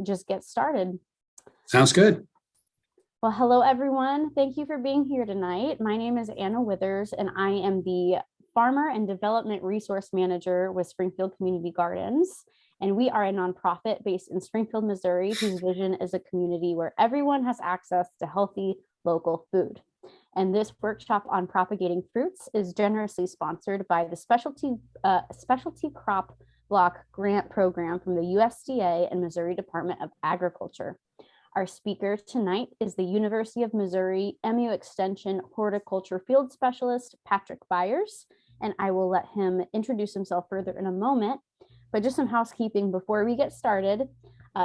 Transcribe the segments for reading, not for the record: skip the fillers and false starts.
just get started. Sounds good. Well, hello, everyone. Thank you for being here tonight. My name is Anna Withers, and I am the Farmer and Development Resource Manager with Springfield Community Gardens. And we are a nonprofit based in Springfield, Missouri, whose vision is a community where everyone has access to healthy local food. And this workshop on propagating fruits is generously sponsored by the Specialty Crop Block Grant Program from the USDA and Missouri Department of Agriculture. Our speaker tonight is the University of Missouri MU Extension Horticulture Field Specialist, Patrick Byers, and I will let him introduce himself further in a moment. But just some housekeeping before we get started.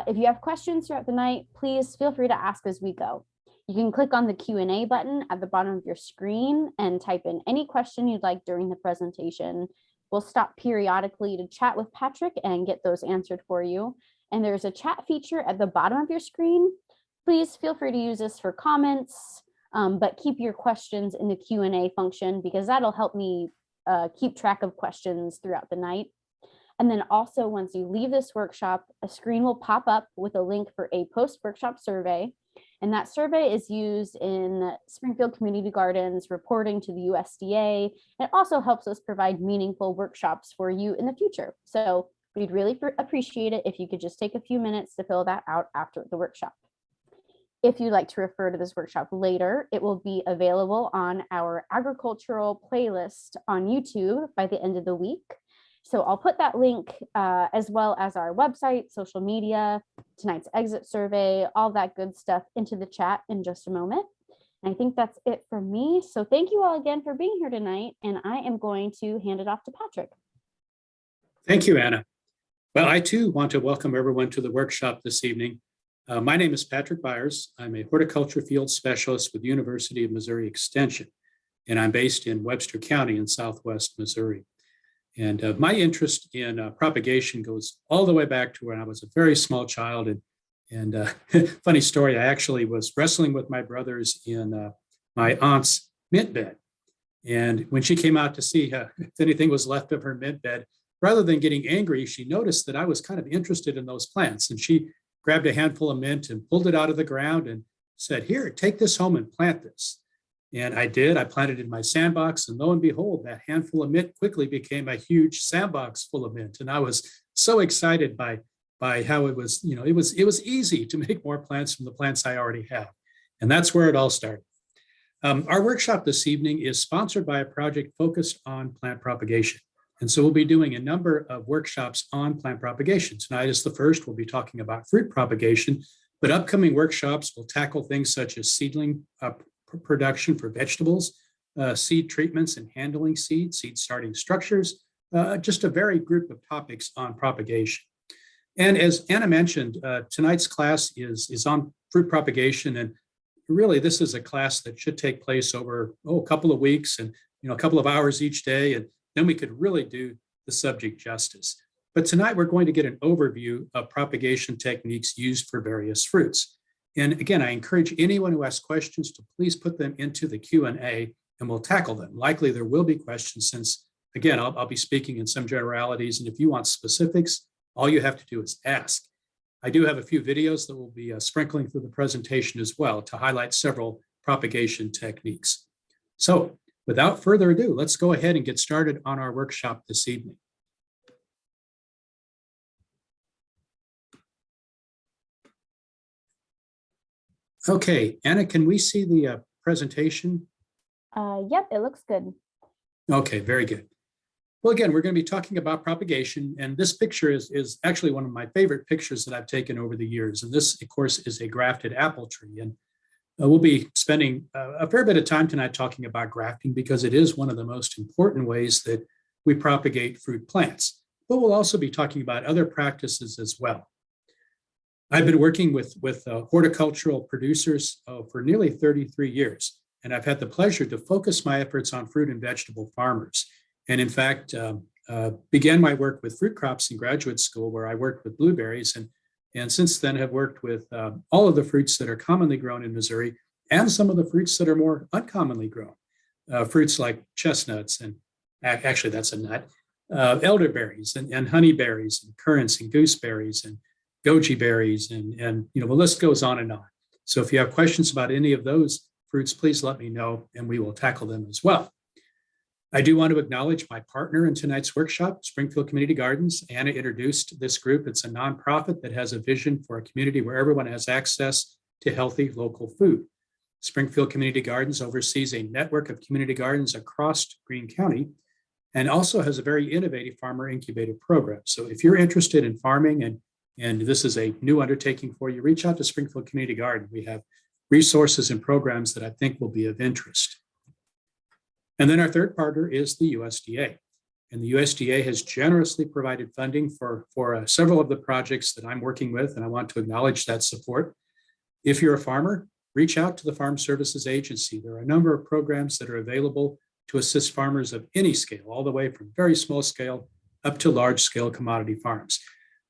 If you have questions throughout the night, please feel free to ask as we go. You can click on the Q&A button at the bottom of your screen and type in any question you'd like during the presentation. We'll stop periodically to chat with Patrick and get those answered for you. And there's a chat feature at the bottom of your screen. Please feel free to use this for comments, but keep your questions in the Q&A function because that'll help me keep track of questions throughout the night. And then also, once you leave this workshop, a screen will pop up with a link for a post-workshop survey. And that survey is used in Springfield Community Gardens reporting to the USDA. It also helps us provide meaningful workshops for you in the future. So we'd really appreciate it if you could just take a few minutes to fill that out after the workshop. If you'd like to refer to this workshop later, it will be available on our agricultural playlist on YouTube by the end of the week. So I'll put that link as well as our website, social media, tonight's exit survey, all that good stuff into the chat in just a moment. And I think that's it for me. So thank you all again for being here tonight. And I am going to hand it off to Patrick. Thank you, Anna. Well, I too want to welcome everyone to the workshop this evening. My name is Patrick Byers. I'm a horticulture field specialist with the University of Missouri Extension, and I'm based in Webster County in Southwest Missouri. And my interest in propagation goes all the way back to when I was a very small child. And funny story, I actually was wrestling with my brothers in my aunt's mint bed. And when she came out to see if anything was left of her mint bed, rather than getting angry, she noticed that I was kind of interested in those plants. And she grabbed a handful of mint and pulled it out of the ground and said, "Here, take this home and plant this." And I did. I planted it in my sandbox, and lo and behold, that handful of mint quickly became a huge sandbox full of mint. And I was so excited by how it was, it was easy to make more plants from the plants I already have. And that's where it all started. Our workshop this evening is sponsored by a project focused on plant propagation. And so we'll be doing a number of workshops on plant propagation. Tonight is the first. We'll be talking about fruit propagation, but upcoming workshops will tackle things such as seedling production for vegetables, seed treatments and handling seed starting structures, just a varied group of topics on propagation. And as Anna mentioned, tonight's class is on fruit propagation. And really, this is a class that should take place over a couple of weeks and a couple of hours each day. And then we could really do the subject justice. But tonight, we're going to get an overview of propagation techniques used for various fruits. And again, I encourage anyone who has questions to please put them into the Q&A and we'll tackle them. Likely there will be questions since, again, I'll be speaking in some generalities. And if you want specifics, all you have to do is ask. I do have a few videos that will be sprinkling through the presentation as well to highlight several propagation techniques. So without further ado, let's go ahead and get started on our workshop this evening. Okay, Anna, can we see the presentation? Yep, it looks good. Okay, very good. Well, again, we're going to be talking about propagation, and this picture is actually one of my favorite pictures that I've taken over the years. And this, of course, is a grafted apple tree. And we'll be spending a fair bit of time tonight talking about grafting because it is one of the most important ways that we propagate fruit plants. But we'll also be talking about other practices as well. I've been working with horticultural producers for nearly 33 years, and I've had the pleasure to focus my efforts on fruit and vegetable farmers. And in fact, began my work with fruit crops in graduate school where I worked with blueberries and since then have worked with all of the fruits that are commonly grown in Missouri and some of the fruits that are more uncommonly grown. Fruits like chestnuts, and actually that's a nut, elderberries and honeyberries and currants and gooseberries and goji berries, and the list goes on and on. So if you have questions about any of those fruits, please let me know and we will tackle them as well. I do want to acknowledge my partner in tonight's workshop, Springfield Community Gardens. Anna introduced this group. It's a nonprofit that has a vision for a community where everyone has access to healthy local food. Springfield Community Gardens oversees a network of community gardens across Greene County and also has a very innovative farmer incubator program. So if you're interested in farming and this is a new undertaking for you, reach out to Springfield Community Garden. We have resources and programs that I think will be of interest. And then our third partner is the USDA. And the USDA has generously provided funding for several of the projects that I'm working with, and I want to acknowledge that support. If you're a farmer, reach out to the Farm Services Agency. There are a number of programs that are available to assist farmers of any scale, all the way from very small scale up to large scale commodity farms.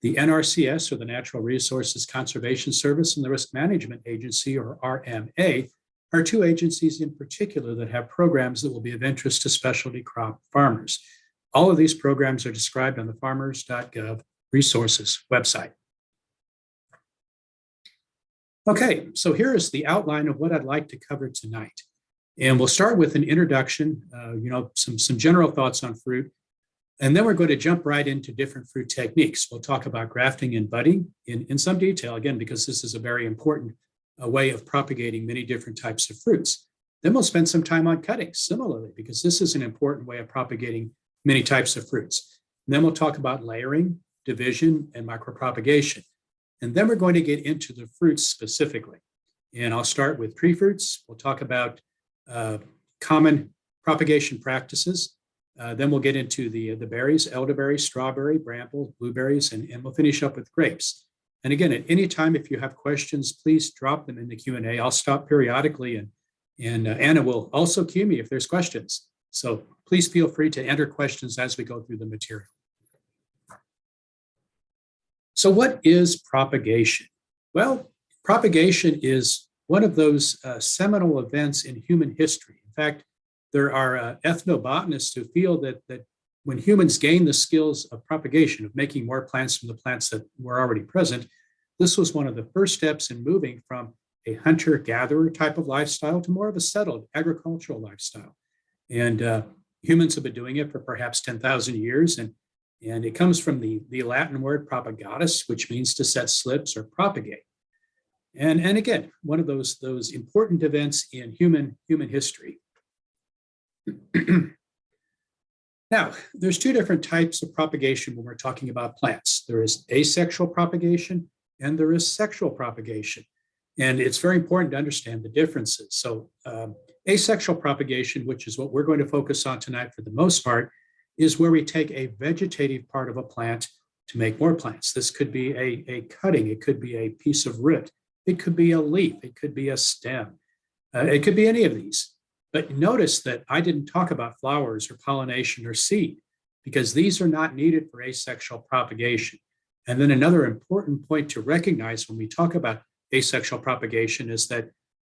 The NRCS, or the Natural Resources Conservation Service, and the Risk Management Agency, or RMA, are two agencies in particular that have programs that will be of interest to specialty crop farmers. All of these programs are described on the farmers.gov resources website. Okay, so here is the outline of what I'd like to cover tonight. And we'll start with an introduction, some general thoughts on fruit. And then we're going to jump right into different fruit techniques. We'll talk about grafting and budding in some detail, again, because this is a very important way of propagating many different types of fruits. Then we'll spend some time on cutting, similarly, because this is an important way of propagating many types of fruits. And then we'll talk about layering, division, and micropropagation. And then we're going to get into the fruits specifically. And I'll start with tree fruits. We'll talk about common propagation practices. Then we'll get into the berries, elderberry, strawberry, bramble, blueberries, and we'll finish up with grapes. And again, at any time, if you have questions, please drop them in the Q&A. I'll stop periodically, and Anna will also cue me if there's questions. So please feel free to enter questions as we go through the material. So what is propagation? Well, propagation is one of those seminal events in human history. In fact, there are ethnobotanists who feel that when humans gain the skills of propagation, of making more plants from the plants that were already present, this was one of the first steps in moving from a hunter-gatherer type of lifestyle to more of a settled agricultural lifestyle. And humans have been doing it for perhaps 10,000 years. And it comes from the Latin word propagatus, which means to set slips or propagate. And again, one of those important events in human history. Now, there's two different types of propagation when we're talking about plants. There is asexual propagation and there is sexual propagation. And it's very important to understand the differences. So asexual propagation, which is what we're going to focus on tonight for the most part, is where we take a vegetative part of a plant to make more plants. This could be a cutting, it could be a piece of root, it could be a leaf, it could be a stem, it could be any of these. But notice that I didn't talk about flowers or pollination or seed, because these are not needed for asexual propagation. And then another important point to recognize when we talk about asexual propagation is that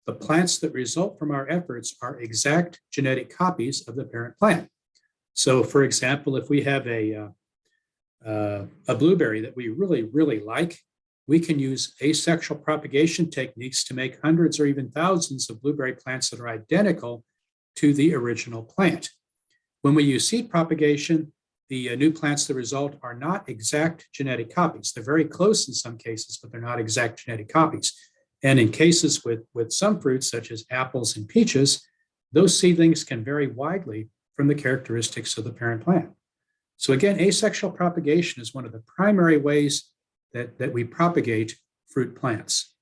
the plants that result from our efforts are exact genetic copies of the parent plant. So for example, if we have a blueberry that we really, really like, we can use asexual propagation techniques to make hundreds or even thousands of blueberry plants that are identical to the original plant. When we use seed propagation, the new plants that result are not exact genetic copies. They're very close in some cases, but they're not exact genetic copies. And in cases with some fruits, such as apples and peaches, those seedlings can vary widely from the characteristics of the parent plant. So again, asexual propagation is one of the primary ways that we propagate fruit plants.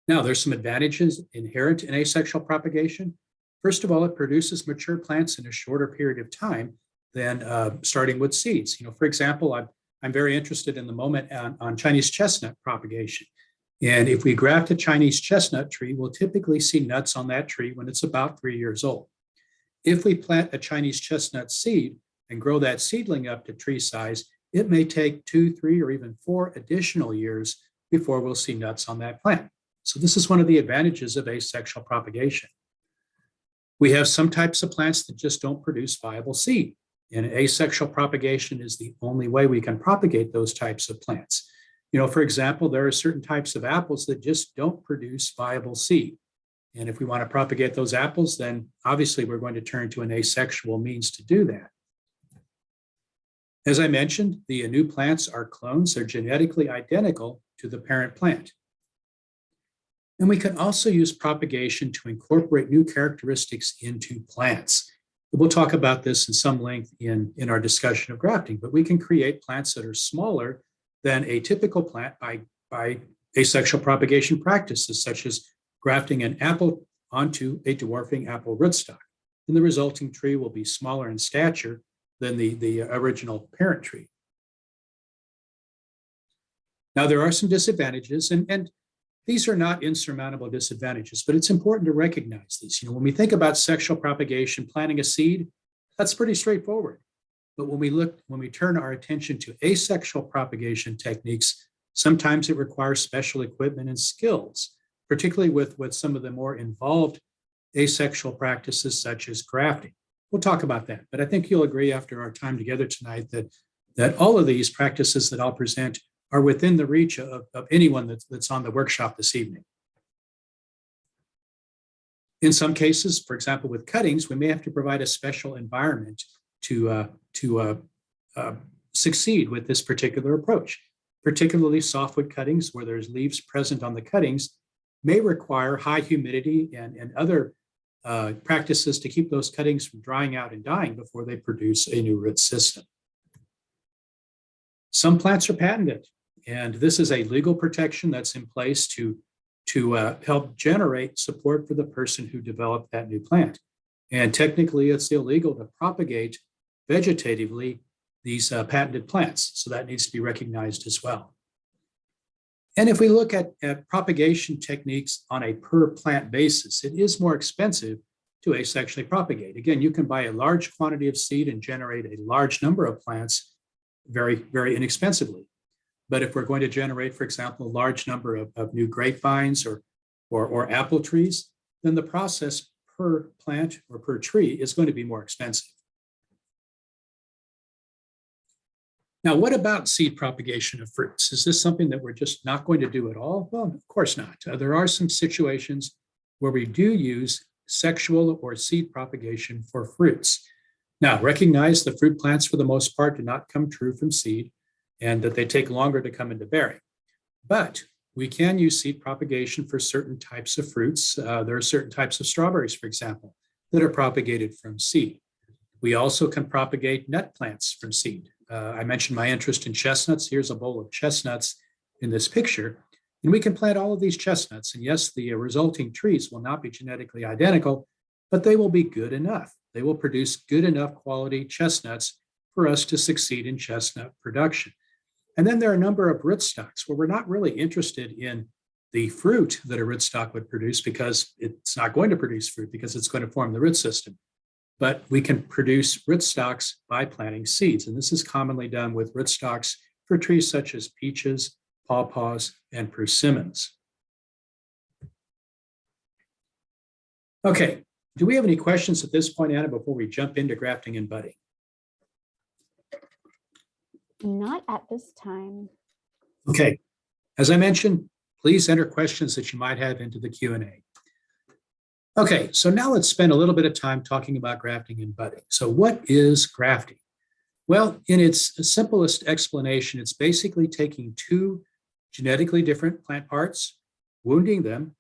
Now, there's some advantages inherent in asexual propagation. First of all, it produces mature plants in a shorter period of time than starting with seeds. For example, I'm very interested in the moment on Chinese chestnut propagation. And if we graft a Chinese chestnut tree, we'll typically see nuts on that tree when it's about 3 years old. If we plant a Chinese chestnut seed and grow that seedling up to tree size, it may take 2, 3, or even 4 additional years before we'll see nuts on that plant. So this is one of the advantages of asexual propagation. We have some types of plants that just don't produce viable seed. And asexual propagation is the only way we can propagate those types of plants. For example, there are certain types of apples that just don't produce viable seed. And if we want to propagate those apples, then obviously we're going to turn to an asexual means to do that. As I mentioned, the new plants are clones. They're genetically identical to the parent plant. And we can also use propagation to incorporate new characteristics into plants. We'll talk about this in some length in our discussion of grafting, but we can create plants that are smaller than a typical plant by asexual propagation practices, such as grafting an apple onto a dwarfing apple rootstock. And the resulting tree will be smaller in stature than the original parent tree. Now, there are some disadvantages, and these are not insurmountable disadvantages, but it's important to recognize these. When we think about sexual propagation, planting a seed, that's pretty straightforward. But when we turn our attention to asexual propagation techniques, sometimes it requires special equipment and skills, particularly with some of the more involved asexual practices such as grafting. We'll talk about that, but I think you'll agree after our time together tonight that all of these practices that I'll present are within the reach of anyone that's on the workshop this evening. In some cases, for example, with cuttings, we may have to provide a special environment to succeed with this particular approach. Particularly softwood cuttings where there's leaves present on the cuttings may require high humidity and other practices to keep those cuttings from drying out and dying before they produce a new root system. Some plants are patented, and this is a legal protection that's in place to help generate support for the person who developed that new plant. And technically, it's illegal to propagate vegetatively these patented plants, so that needs to be recognized as well. And if we look at propagation techniques on a per plant basis, it is more expensive to asexually propagate. Again, you can buy a large quantity of seed and generate a large number of plants very, very inexpensively. But if we're going to generate, for example, a large number of new grapevines or apple trees, then the process per plant or per tree is going to be more expensive. Now, what about seed propagation of fruits? Is this something that we're just not going to do at all? Well, of course not. There are some situations where we do use sexual or seed propagation for fruits. Now, recognize the fruit plants, for the most part, do not come true from seed and that they take longer to come into bearing. But we can use seed propagation for certain types of fruits. There are certain types of strawberries, for example, that are propagated from seed. We also can propagate nut plants from seed. I mentioned my interest in chestnuts. Here's a bowl of chestnuts in this picture. And we can plant all of these chestnuts. And yes, the resulting trees will not be genetically identical, but they will be good enough. They will produce good enough quality chestnuts for us to succeed in chestnut production. And then there are a number of rootstocks where we're not really interested in the fruit that a rootstock would produce because it's not going to produce fruit because it's going to form the root system. But we can produce rootstocks by planting seeds. And this is commonly done with rootstocks for trees such as peaches, pawpaws, and persimmons. Okay, do we have any questions at this point, Anna, before we jump into grafting and budding? Not at this time. Okay, as I mentioned, please enter questions that you might have into the Q&A. Okay, so now let's spend a little bit of time talking about grafting and budding. So what is grafting? Well, in its simplest explanation, it's basically taking two genetically different plant parts, wounding them,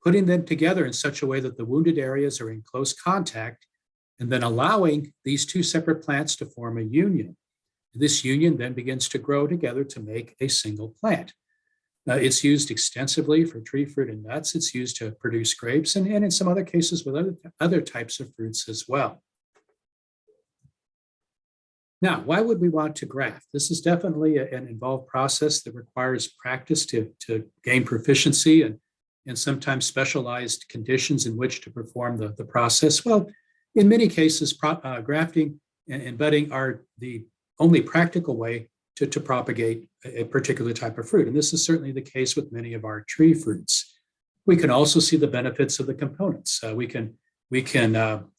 putting them together in such a way that the wounded areas are in close contact, and then allowing these two separate plants to form a union. This union then begins to grow together to make a single plant. It's used extensively for tree fruit and nuts. It's used to produce grapes and in some other cases with other types of fruits as well. Now, why would we want to graft? This is definitely an involved process that requires practice to gain proficiency and sometimes specialized conditions in which to perform the process. Well, in many cases, grafting and budding are the only practical way to propagate a particular type of fruit. And this is certainly the case with many of our tree fruits. We can also see the benefits of the components. We can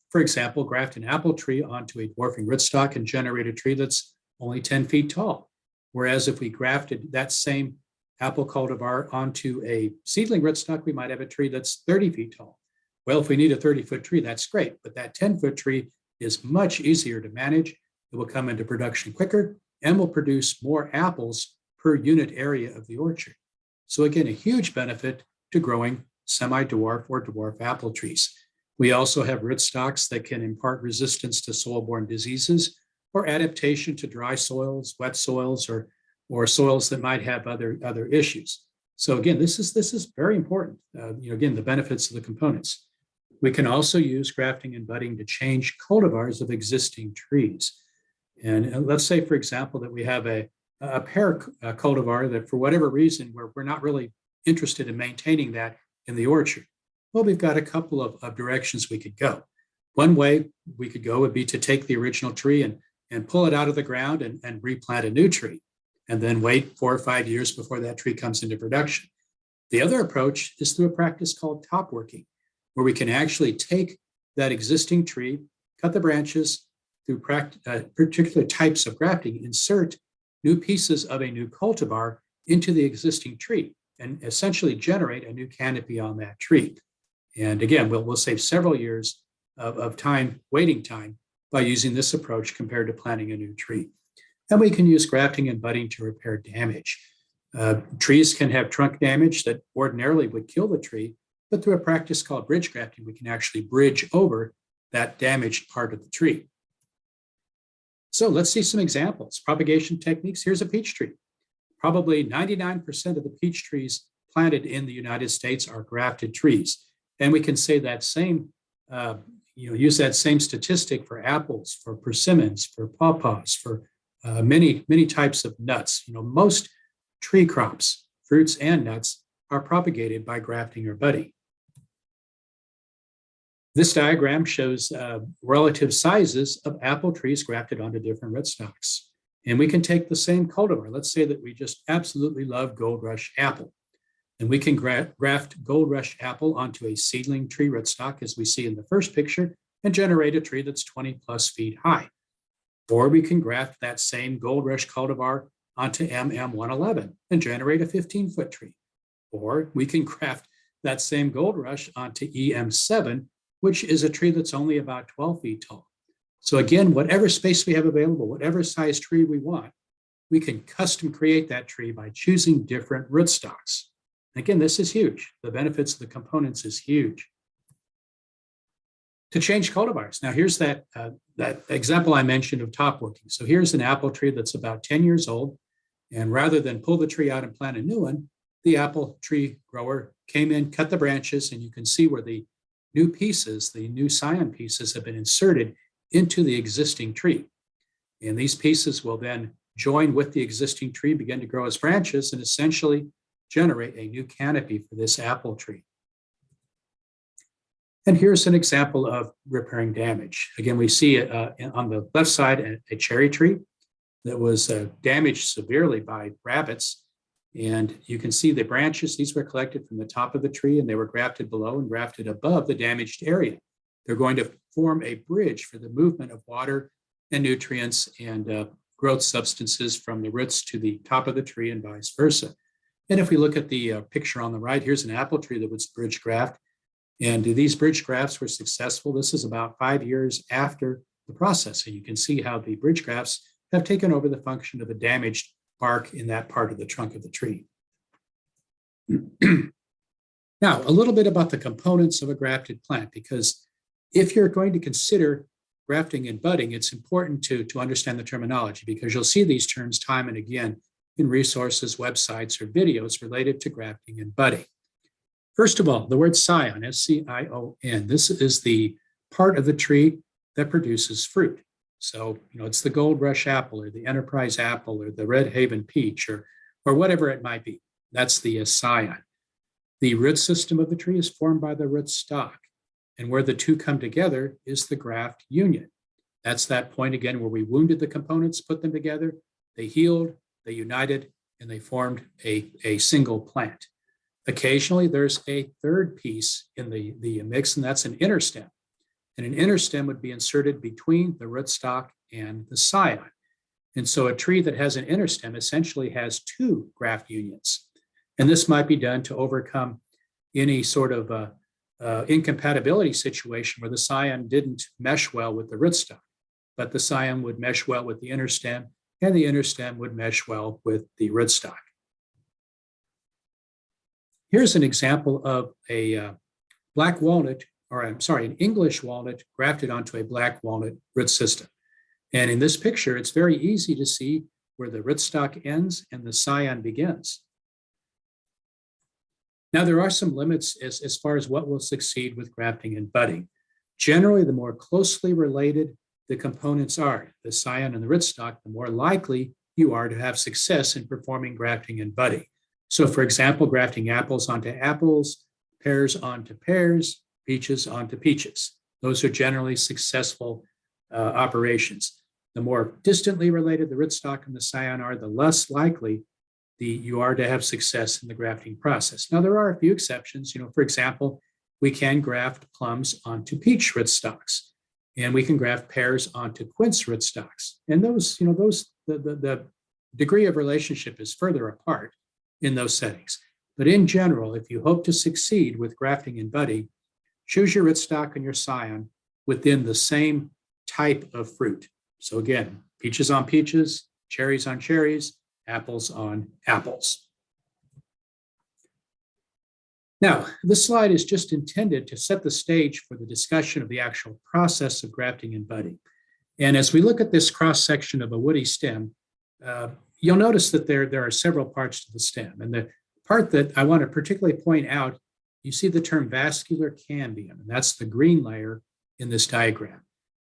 For example, graft an apple tree onto a dwarfing rootstock and generate a tree that's only 10 feet tall. Whereas if we grafted that same apple cultivar onto a seedling rootstock, we might have a tree that's 30 feet tall. Well, if we need a 30-foot tree, that's great, but that 10-foot tree is much easier to manage. It will come into production quicker and will produce more apples per unit area of the orchard. So again, a huge benefit to growing semi-dwarf or dwarf apple trees. We also have rootstocks that can impart resistance to soil-borne diseases or adaptation to dry soils, wet soils, or soils that might have other issues. So again, this is very important. Again, the benefits of the components. We can also use grafting and budding to change cultivars of existing trees. And let's say, for example, that we have a pear cultivar that for whatever reason, we're not really interested in maintaining that in the orchard. Well, we've got a couple of directions we could go. One way we could go would be to take the original tree and pull it out of the ground and replant a new tree, and then wait 4 or 5 years before that tree comes into production. The other approach is through a practice called top working, where we can actually take that existing tree, cut the branches through particular types of grafting, insert new pieces of a new cultivar into the existing tree, and essentially generate a new canopy on that tree. And again, we'll save several years of time, waiting time, by using this approach compared to planting a new tree. And we can use grafting and budding to repair damage. Trees can have trunk damage that ordinarily would kill the tree, but through a practice called bridge grafting, we can actually bridge over that damaged part of the tree. So let's see some examples. Propagation techniques. Here's a peach tree. Probably 99% of the peach trees planted in the United States are grafted trees. And we can say that same, use that same statistic for apples, for persimmons, for pawpaws, for many types of nuts. Most tree crops, fruits and nuts, are propagated by grafting or budding. This diagram shows relative sizes of apple trees grafted onto different rootstocks. And we can take the same cultivar. Let's say that we just absolutely love Gold Rush apple. And we can graft Gold Rush apple onto a seedling tree rootstock, as we see in the first picture, and generate a tree that's 20 plus feet high. Or we can graft that same Gold Rush cultivar onto MM111 and generate a 15-foot tree. Or we can graft that same Gold Rush onto EM7, which is a tree that's only about 12 feet tall. So again, whatever space we have available, whatever size tree we want, we can custom create that tree by choosing different rootstocks. Again, this is huge. The benefits of the components is huge. To change cultivars. Now here's that example I mentioned of top working. So here's an apple tree that's about 10 years old. And rather than pull the tree out and plant a new one, the apple tree grower came in, cut the branches, and you can see where the new pieces, the new scion pieces, have been inserted into the existing tree. And these pieces will then join with the existing tree, begin to grow as branches, and essentially generate a new canopy for this apple tree. And here's an example of repairing damage. Again, we see on the left side a cherry tree that was damaged severely by rabbits. And you can see the branches. These were collected from the top of the tree, and they were grafted below and grafted above the damaged area. They're going to form a bridge for the movement of water and nutrients and growth substances from the roots to the top of the tree and vice versa. And if we look at the picture on the right, here's an apple tree that was bridge graft. And these bridge grafts were successful. This is about 5 years after the process. And you can see how the bridge grafts have taken over the function of the damaged bark in that part of the trunk of the tree. Now, a little bit about the components of a grafted plant, because if you're going to consider grafting and budding, it's important to understand the terminology, because you'll see these terms time and again in resources, websites, or videos related to grafting and budding. First of all, the word scion, S-C-I-O-N, this is the part of the tree that produces fruit. So, it's the Gold Rush apple or the Enterprise apple or the Red Haven peach or whatever it might be. That's the scion. The root system of the tree is formed by the root stock. And where the two come together is the graft union. That's that point again where we wounded the components, put them together, they healed, they united, and they formed a single plant. Occasionally, there's a third piece in the mix, and that's an inner stem. and an interstem would be inserted between the rootstock and the scion. And so a tree that has an interstem essentially has two graft unions. And this might be done to overcome any sort of incompatibility situation where the scion didn't mesh well with the rootstock, but the scion would mesh well with the interstem, and the interstem would mesh well with the rootstock. Here's an example of a black walnut, or I'm sorry, an English walnut grafted onto a black walnut root system. And in this picture, it's very easy to see where the rootstock ends and the scion begins. Now, there are some limits as far as what will succeed with grafting and budding. Generally, the more closely related the components are, the scion and the rootstock, the more likely you are to have success in performing grafting and budding. So, for example, grafting apples onto apples, pears onto pears, peaches onto peaches. Those are generally successful operations. The more distantly related the rootstock and the scion are, the less likely you are to have success in the grafting process. Now, there are a few exceptions. For example, we can graft plums onto peach rootstocks, and we can graft pears onto quince rootstocks. And the degree of relationship is further apart in those settings. But in general, if you hope to succeed with grafting and budding, choose your rootstock and your scion within the same type of fruit. So again, peaches on peaches, cherries on cherries, apples on apples. Now, this slide is just intended to set the stage for the discussion of the actual process of grafting and budding. And as we look at this cross-section of a woody stem, you'll notice that there are several parts to the stem. And the part that I want to particularly point out, you see the term vascular cambium, and that's the green layer in this diagram.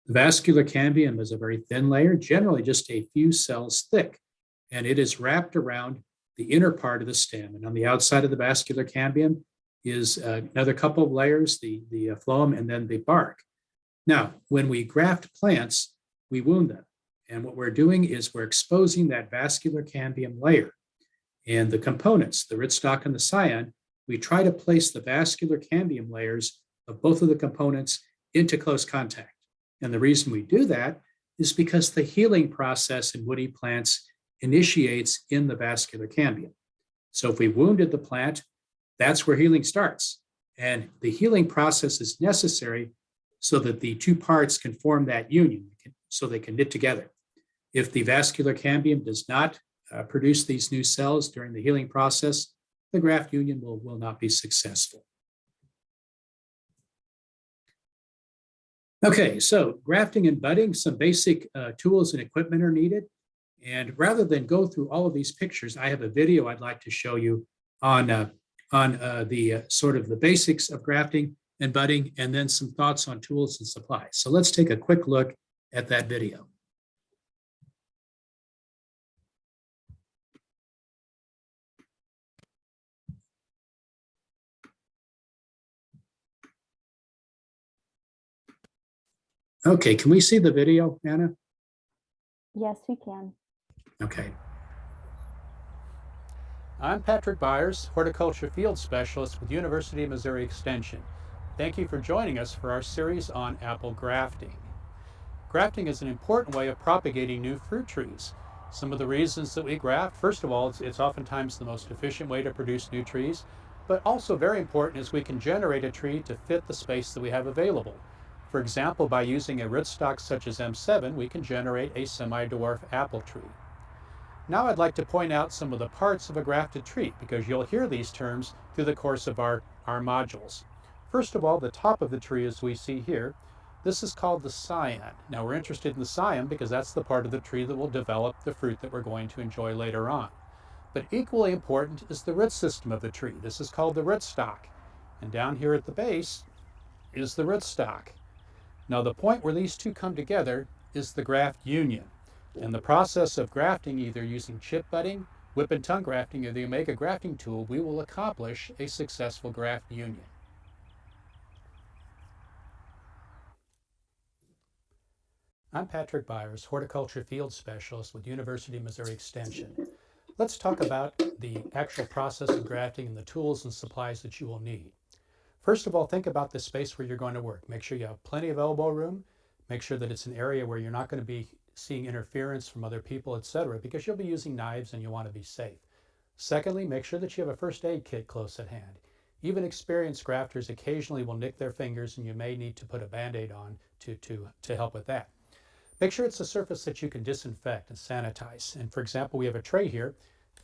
The vascular cambium is a very thin layer, generally just a few cells thick, and it is wrapped around the inner part of the stem. And on the outside of the vascular cambium is another couple of layers, the phloem and then the bark. Now, when we graft plants, we wound them. And what we're doing is we're exposing that vascular cambium layer. And the components, the rootstock and the scion, we try to place the vascular cambium layers of both of the components into close contact. And the reason we do that is because the healing process in woody plants initiates in the vascular cambium. So if we wounded the plant, that's where healing starts. And the healing process is necessary so that the two parts can form that union, so they can knit together. If the vascular cambium does not produce these new cells during the healing process, the graft union will not be successful. Okay, so grafting and budding, some basic tools and equipment are needed. And rather than go through all of these pictures, I have a video I'd like to show you on the sort of the basics of grafting and budding, and then some thoughts on tools and supplies. So let's take a quick look at that video. Okay, can we see the video, Anna? Yes, we can. Okay. I'm Patrick Byers, horticulture field specialist with University of Missouri Extension. Thank you for joining us for our series on apple grafting. Grafting is an important way of propagating new fruit trees. Some of the reasons that we graft, first of all, it's oftentimes the most efficient way to produce new trees, but also very important is we can generate a tree to fit the space that we have available. For example, by using a rootstock such as M7, we can generate a semi-dwarf apple tree. Now I'd like to point out some of the parts of a grafted tree, because you'll hear these terms through the course of our modules. First of all, the top of the tree, as we see here, this is called the scion. Now we're interested in the scion because that's the part of the tree that will develop the fruit that we're going to enjoy later on. But equally important is the root system of the tree. This is called the rootstock. And down here at the base is the rootstock. Now the point where these two come together is the graft union. In the process of grafting, either using chip budding, whip and tongue grafting, or the Omega grafting tool, we will accomplish a successful graft union. I'm Patrick Byers, horticulture field specialist with University of Missouri Extension. Let's talk about the actual process of grafting and the tools and supplies that you will need. First of all, think about the space where you're going to work. Make sure you have plenty of elbow room. Make sure that it's an area where you're not going to be seeing interference from other people, etc., because you'll be using knives and you want to be safe. Secondly, make sure that you have a first aid kit close at hand. Even experienced grafters occasionally will nick their fingers and you may need to put a Band-Aid on to help with that. Make sure it's a surface that you can disinfect and sanitize. And for example, we have a tray here,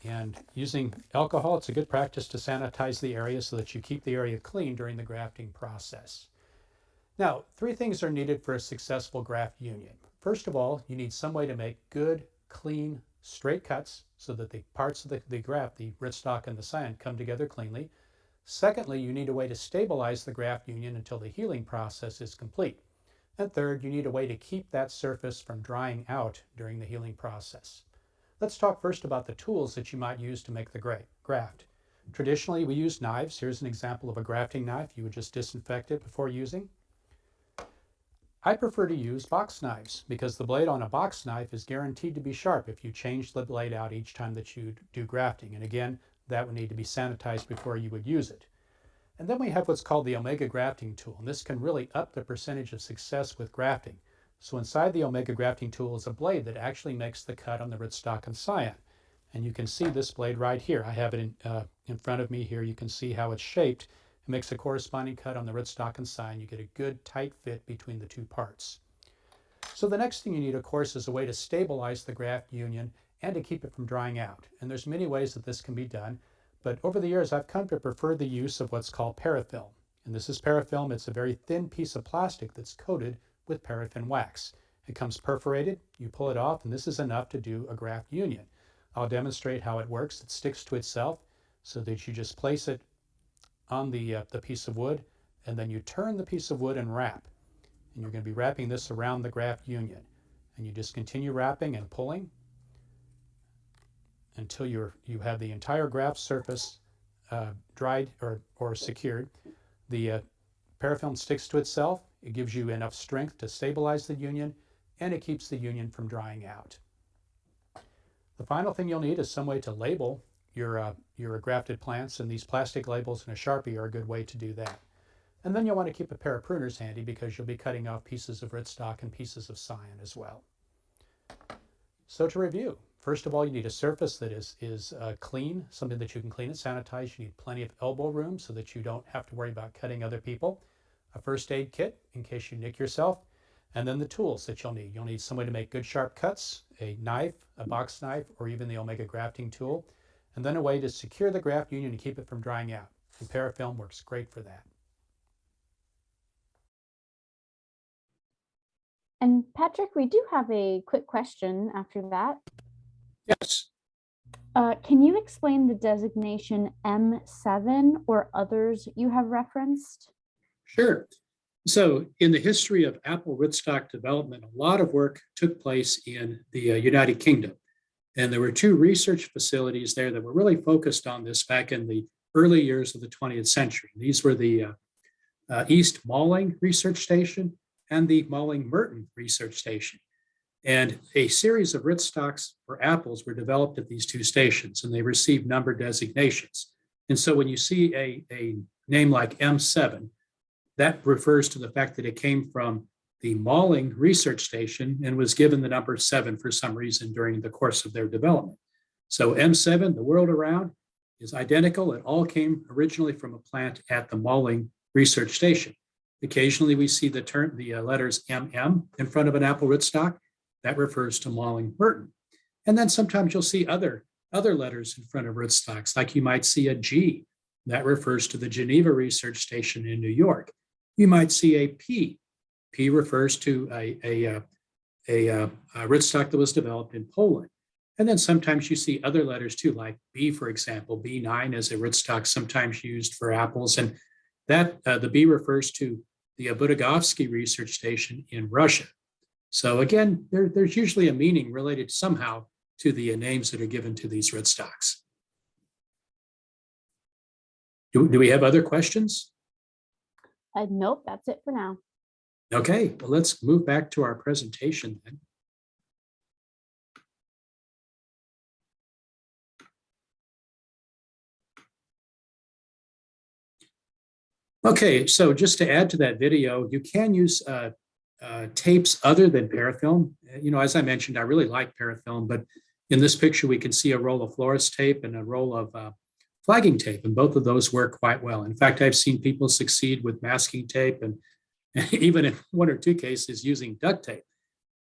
and using alcohol, it's a good practice to sanitize the area so that you keep the area clean during the grafting process. Now, 3 things are needed for a successful graft union. First of all, you need some way to make good, clean, straight cuts so that the parts of the graft, the rootstock and the scion, come together cleanly. Secondly, you need a way to stabilize the graft union until the healing process is complete. And third, you need a way to keep that surface from drying out during the healing process. Let's talk first about the tools that you might use to make the graft. Traditionally, we use knives. Here's an example of a grafting knife. You would just disinfect it before using. I prefer to use box knives because the blade on a box knife is guaranteed to be sharp if you change the blade out each time that you do grafting. And again, that would need to be sanitized before you would use it. And then we have what's called the Omega grafting tool. And this can really up the percentage of success with grafting. So inside the Omega grafting tool is a blade that actually makes the cut on the rootstock and scion. And you can see this blade right here. I have it in front of me here. You can see how it's shaped. It makes a corresponding cut on the rootstock and scion. You get a good tight fit between the 2 parts. So the next thing you need, of course, is a way to stabilize the graft union and to keep it from drying out. And there's many ways that this can be done. But over the years, I've come to prefer the use of what's called parafilm. And this is parafilm. It's a very thin piece of plastic that's coated with paraffin wax. It comes perforated, you pull it off, and this is enough to do a graft union. I'll demonstrate how it works. It sticks to itself so that you just place it on the piece of wood, and then you turn the piece of wood and wrap. And you're going to be wrapping this around the graft union. And you just continue wrapping and pulling until you have the entire graft surface dried or secured. The parafilm sticks to itself. It gives you enough strength to stabilize the union, and it keeps the union from drying out. The final thing you'll need is some way to label your grafted plants, and these plastic labels and a Sharpie are a good way to do that. And then you'll want to keep a pair of pruners handy because you'll be cutting off pieces of rootstock and pieces of scion as well. So to review, first of all, you need a surface that is clean, something that you can clean and sanitize. You need plenty of elbow room so that you don't have to worry about cutting other people. A first aid kit in case you nick yourself, and then the tools that you'll need. You'll need some way to make good sharp cuts, a knife, a box knife, or even the Omega grafting tool, and then a way to secure the graft union and keep it from drying out. And parafilm works great for that. And Patrick, we do have a quick question after that. Yes. Can you explain the designation M7 or others you have referenced? Sure. So in the history of apple rootstock development, a lot of work took place in the United Kingdom. And there were 2 research facilities there that were really focused on this back in the early years of the 20th century. These were the East Malling Research Station and the Malling-Merton Research Station. And a series of rootstocks for apples were developed at these 2 stations, and they received number designations. And so when you see a name like M7, that refers to the fact that it came from the Malling Research Station and was given the number 7 for some reason during the course of their development. So M7, the world around, is identical. It all came originally from a plant at the Malling Research Station. Occasionally, we see the letters MM in front of an apple rootstock. That refers to Malling-Merton. And then sometimes you'll see other letters in front of rootstocks, like you might see a G. That refers to the Geneva Research Station in New York. You might see a P. P refers to a rootstock that was developed in Poland. And then sometimes you see other letters too, like B, for example. B9 is a rootstock sometimes used for apples. And that the B refers to the Budagovsky Research Station in Russia. So again, there's usually a meaning related somehow to the names that are given to these rootstocks. Do we have other questions? Nope, that's it for now. Okay, well, let's move back to our presentation then. Okay, so just to add to that video, you can use tapes other than parafilm. As I mentioned, I really like parafilm, but in this picture, we can see a roll of florist tape and a roll of flagging tape, and both of those work quite well. In fact, I've seen people succeed with masking tape and even in one or two cases using duct tape.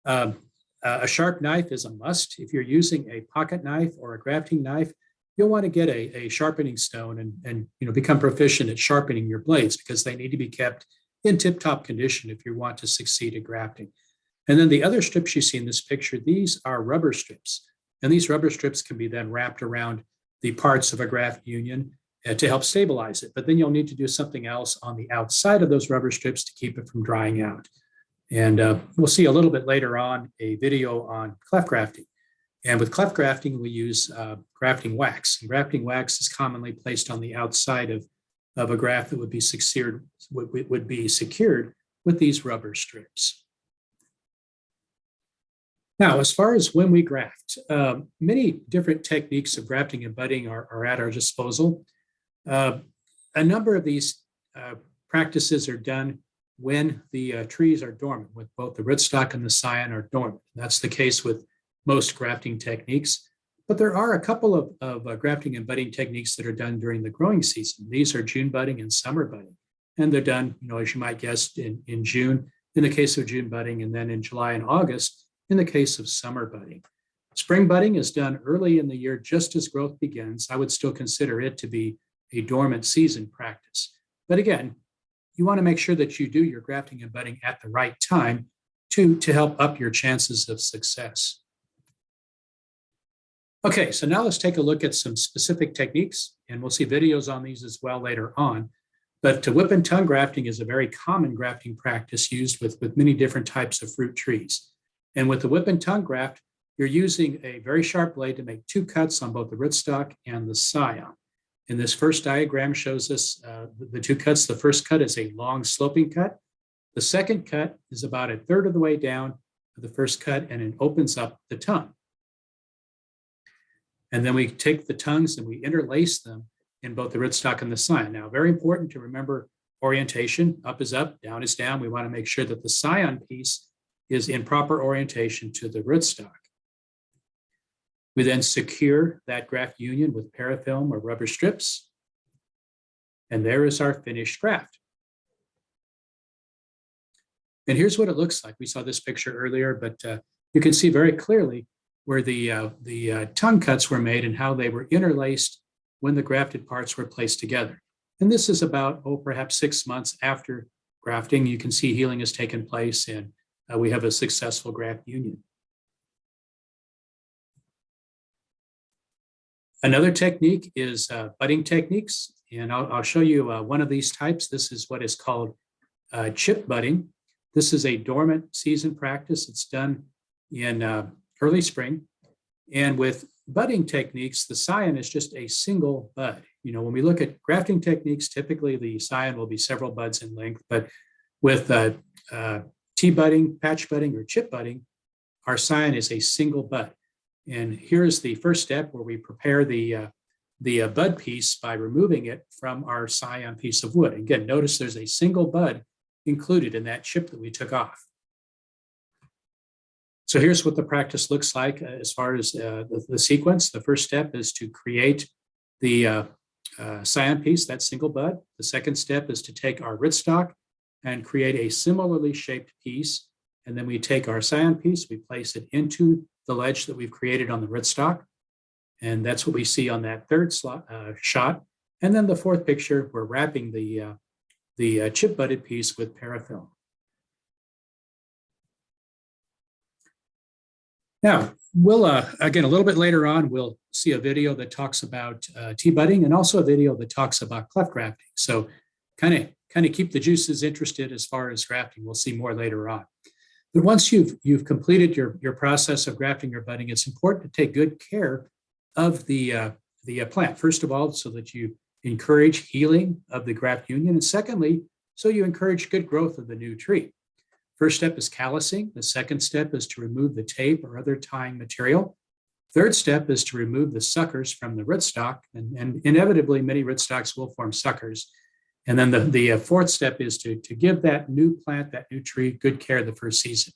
A sharp knife is a must. If you're using a pocket knife or a grafting knife, you'll want to get a sharpening stone and become proficient at sharpening your blades, because they need to be kept in tip-top condition if you want to succeed at grafting. And then the other strips you see in this picture, these are rubber strips. And these rubber strips can be then wrapped around the parts of a graft union to help stabilize it. But then you'll need to do something else on the outside of those rubber strips to keep it from drying out. And we'll see a little bit later on a video on cleft grafting. And with cleft grafting, we use grafting wax. And grafting wax is commonly placed on the outside of a graft that would be secured with these rubber strips. Now, as far as when we graft, many different techniques of grafting and budding are at our disposal. A number of these practices are done when the trees are dormant, with both the rootstock and the scion are dormant. That's the case with most grafting techniques, but there are a couple of grafting and budding techniques that are done during the growing season. These are June budding and summer budding, and they're done, as you might guess, in June in the case of June budding, and then in July and August in the case of summer budding. Spring budding is done early in the year just as growth begins. I would still consider it to be a dormant season practice. But again, you want to make sure that you do your grafting and budding at the right time to help up your chances of success. Okay, so now let's take a look at some specific techniques, and we'll see videos on these as well later on. But whip and tongue grafting is a very common grafting practice used with many different types of fruit trees. And with the whip and tongue graft, you're using a very sharp blade to make two cuts on both the rootstock and the scion. And this first diagram shows us the two cuts. The first cut is a long sloping cut. The second cut is about a third of the way down to the first cut, and it opens up the tongue. And then we take the tongues and we interlace them in both the rootstock and the scion. Now, very important to remember orientation. Up is up, down is down. We want to make sure that the scion piece is in proper orientation to the rootstock. We then secure that graft union with parafilm or rubber strips. And there is our finished graft. And here's what it looks like. We saw this picture earlier, but you can see very clearly where the tongue cuts were made and how they were interlaced when the grafted parts were placed together. And this is about, perhaps 6 months after grafting. You can see healing has taken place, and we have a successful graft union. Another technique is budding techniques, and I'll show you one of these types. This is what is called chip budding. This is a dormant season practice. It's done in early spring. And with budding techniques, the scion is just a single bud. When we look at grafting techniques, typically the scion will be several buds in length, but with tea budding, patch budding, or chip budding, our scion is a single bud. And here's the first step where we prepare the bud piece by removing it from our scion piece of wood. Again, notice there's a single bud included in that chip that we took off. So here's what the practice looks like as far as the sequence. The first step is to create the scion piece, that single bud. The second step is to take our rootstock and create a similarly shaped piece. And then we take our scion piece, we place it into the ledge that we've created on the rootstock. And that's what we see on that third shot. And then the fourth picture, we're wrapping the chip budded piece with parafilm. Now, we'll, again, a little bit later on, we'll see a video that talks about tea budding and also a video that talks about cleft grafting. So kind of keep the juices interested as far as grafting. We'll see more later on. But once you've completed your process of grafting or budding, it's important to take good care of the plant, first of all, so that you encourage healing of the graft union, and secondly, so you encourage good growth of the new tree. First step is callousing. The second step is to remove the tape or other tying material. Third step is to remove the suckers from the rootstock, and inevitably many rootstocks will form suckers. And then the fourth step is to give that new plant, that new tree, good care the first season.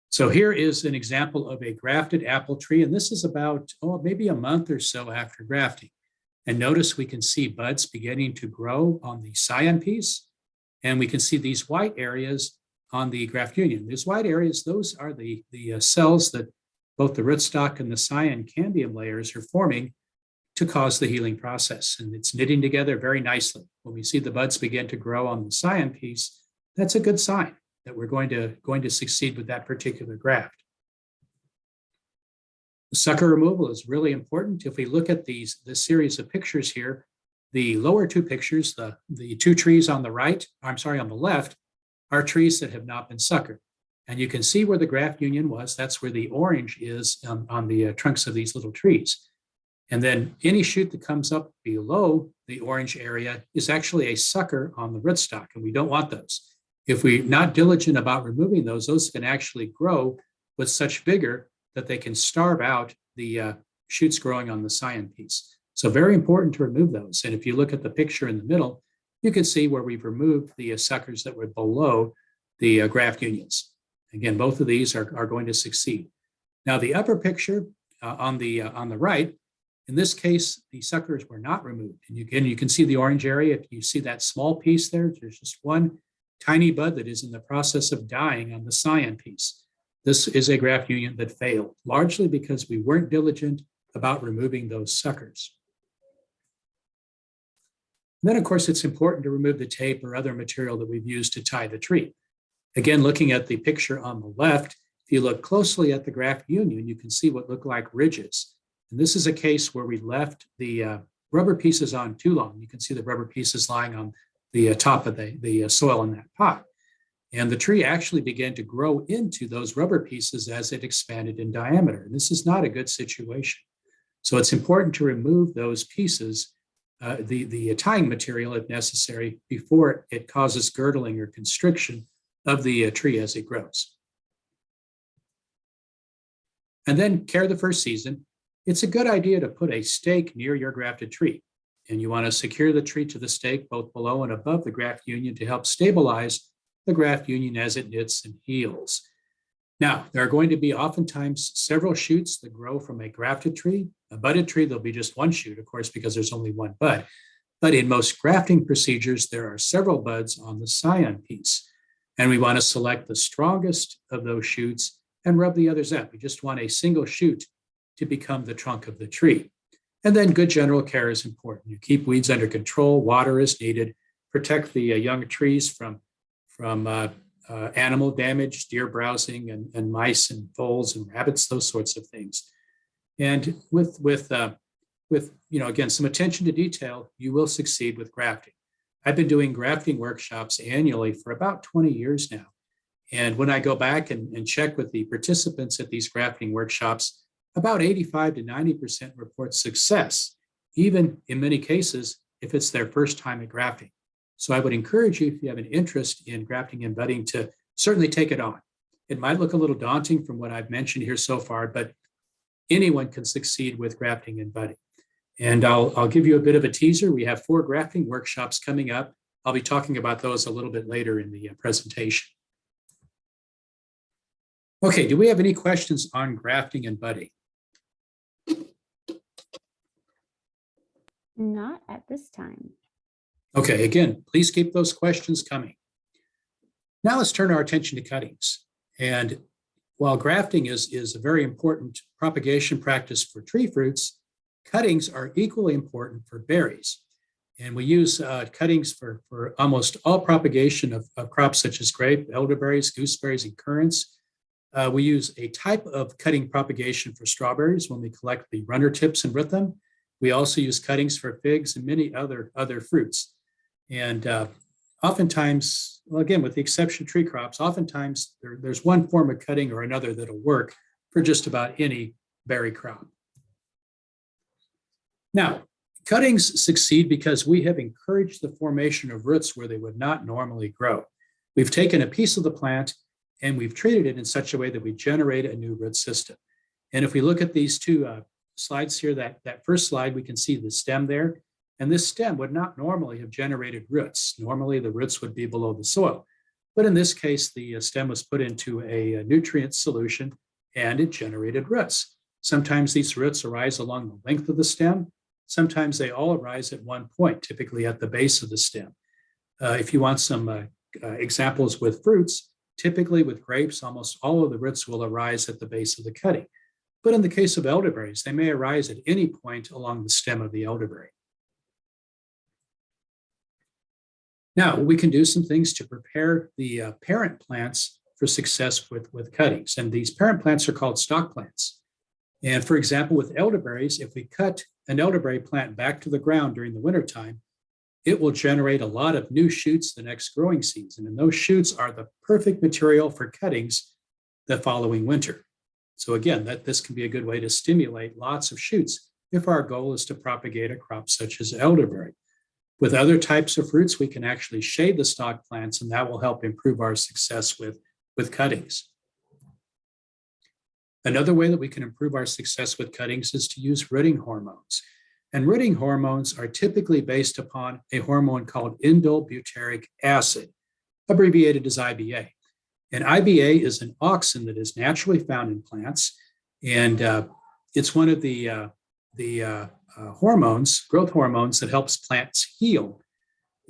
So here is an example of a grafted apple tree, and this is about, maybe a month or so after grafting. And notice we can see buds beginning to grow on the scion piece, and we can see these white areas on the graft union. These white areas, those are the cells that both the rootstock and the scion cambium layers are forming to cause the healing process. And it's knitting together very nicely. When we see the buds begin to grow on the scion piece, that's a good sign that we're going to succeed with that particular graft. The sucker removal is really important. If we look at this series of pictures here, the lower two pictures, the two trees on the on the left, are trees that have not been suckered. And you can see where the graft union was. That's where the orange is on the trunks of these little trees. And then any shoot that comes up below the orange area is actually a sucker on the rootstock, and we don't want those. If we're not diligent about removing those can actually grow with such vigor that they can starve out the shoots growing on the scion piece. So very important to remove those. And if you look at the picture in the middle, you can see where we've removed the suckers that were below the graft unions. Again, both of these are going to succeed. Now the upper picture on the right, in this case, the suckers were not removed. And you can see the orange area. If you see that small piece there, there's just one tiny bud that is in the process of dying on the scion piece. This is a graft union that failed, largely because we weren't diligent about removing those suckers. And then, of course, it's important to remove the tape or other material that we've used to tie the tree. Again, looking at the picture on the left, if you look closely at the graft union, you can see what look like ridges. And this is a case where we left the rubber pieces on too long. You can see the rubber pieces lying on the top of the soil in that pot. And the tree actually began to grow into those rubber pieces as it expanded in diameter. And this is not a good situation. So it's important to remove those pieces, the tying material if necessary, before it causes girdling or constriction of the tree as it grows. And then care the first season. It's a good idea to put a stake near your grafted tree. And you want to secure the tree to the stake both below and above the graft union to help stabilize the graft union as it knits and heals. Now, there are going to be oftentimes several shoots that grow from a grafted tree. A budded tree, there'll be just one shoot, of course, because there's only one bud. But in most grafting procedures, there are several buds on the scion piece. And we want to select the strongest of those shoots and rub the others out. We just want a single shoot to become the trunk of the tree. And then good general care is important. You keep weeds under control, water is needed, protect the young trees from animal damage, deer browsing, and mice and voles and rabbits, those sorts of things. And with again, some attention to detail, you will succeed with grafting. I've been doing grafting workshops annually for about 20 years now. And when I go back and check with the participants at these grafting workshops, about 85 to 90% report success, even in many cases, if it's their first time at grafting. So I would encourage you, if you have an interest in grafting and budding, to certainly take it on. It might look a little daunting from what I've mentioned here so far, but anyone can succeed with grafting and budding. And I'll give you a bit of a teaser. We have 4 grafting workshops coming up. I'll be talking about those a little bit later in the presentation. Okay, do we have any questions on grafting and budding? Not at this time. Okay, again, please keep those questions coming. Now let's turn our attention to cuttings. And while grafting is a very important propagation practice for tree fruits, cuttings are equally important for berries. And we use cuttings for almost all propagation of crops such as grape, elderberries, gooseberries, and currants. We use a type of cutting propagation for strawberries when we collect the runner tips and root them. We also use cuttings for figs and many other fruits. And oftentimes, well, again, with the exception of tree crops, oftentimes there's one form of cutting or another that'll work for just about any berry crop. Now, cuttings succeed because we have encouraged the formation of roots where they would not normally grow. We've taken a piece of the plant and we've treated it in such a way that we generate a new root system. And if we look at these two slides here, that first slide, we can see the stem there. And this stem would not normally have generated roots. Normally, the roots would be below the soil. But in this case, the stem was put into a nutrient solution and it generated roots. Sometimes these roots arise along the length of the stem. Sometimes they all arise at one point, typically at the base of the stem. If you want some examples with fruits, typically with grapes, almost all of the roots will arise at the base of the cutting. But in the case of elderberries, they may arise at any point along the stem of the elderberry. Now, we can do some things to prepare the parent plants for success with cuttings. And these parent plants are called stock plants. And for example, with elderberries, if we cut an elderberry plant back to the ground during the wintertime, it will generate a lot of new shoots the next growing season. And those shoots are the perfect material for cuttings the following winter. So again, this can be a good way to stimulate lots of shoots if our goal is to propagate a crop such as elderberry. With other types of fruits, we can actually shade the stock plants, and that will help improve our success with cuttings. Another way that we can improve our success with cuttings is to use rooting hormones. And rooting hormones are typically based upon a hormone called indole acid, abbreviated as IBA. And IBA is an auxin that is naturally found in plants, and it's one of the hormones, growth hormones, that helps plants heal.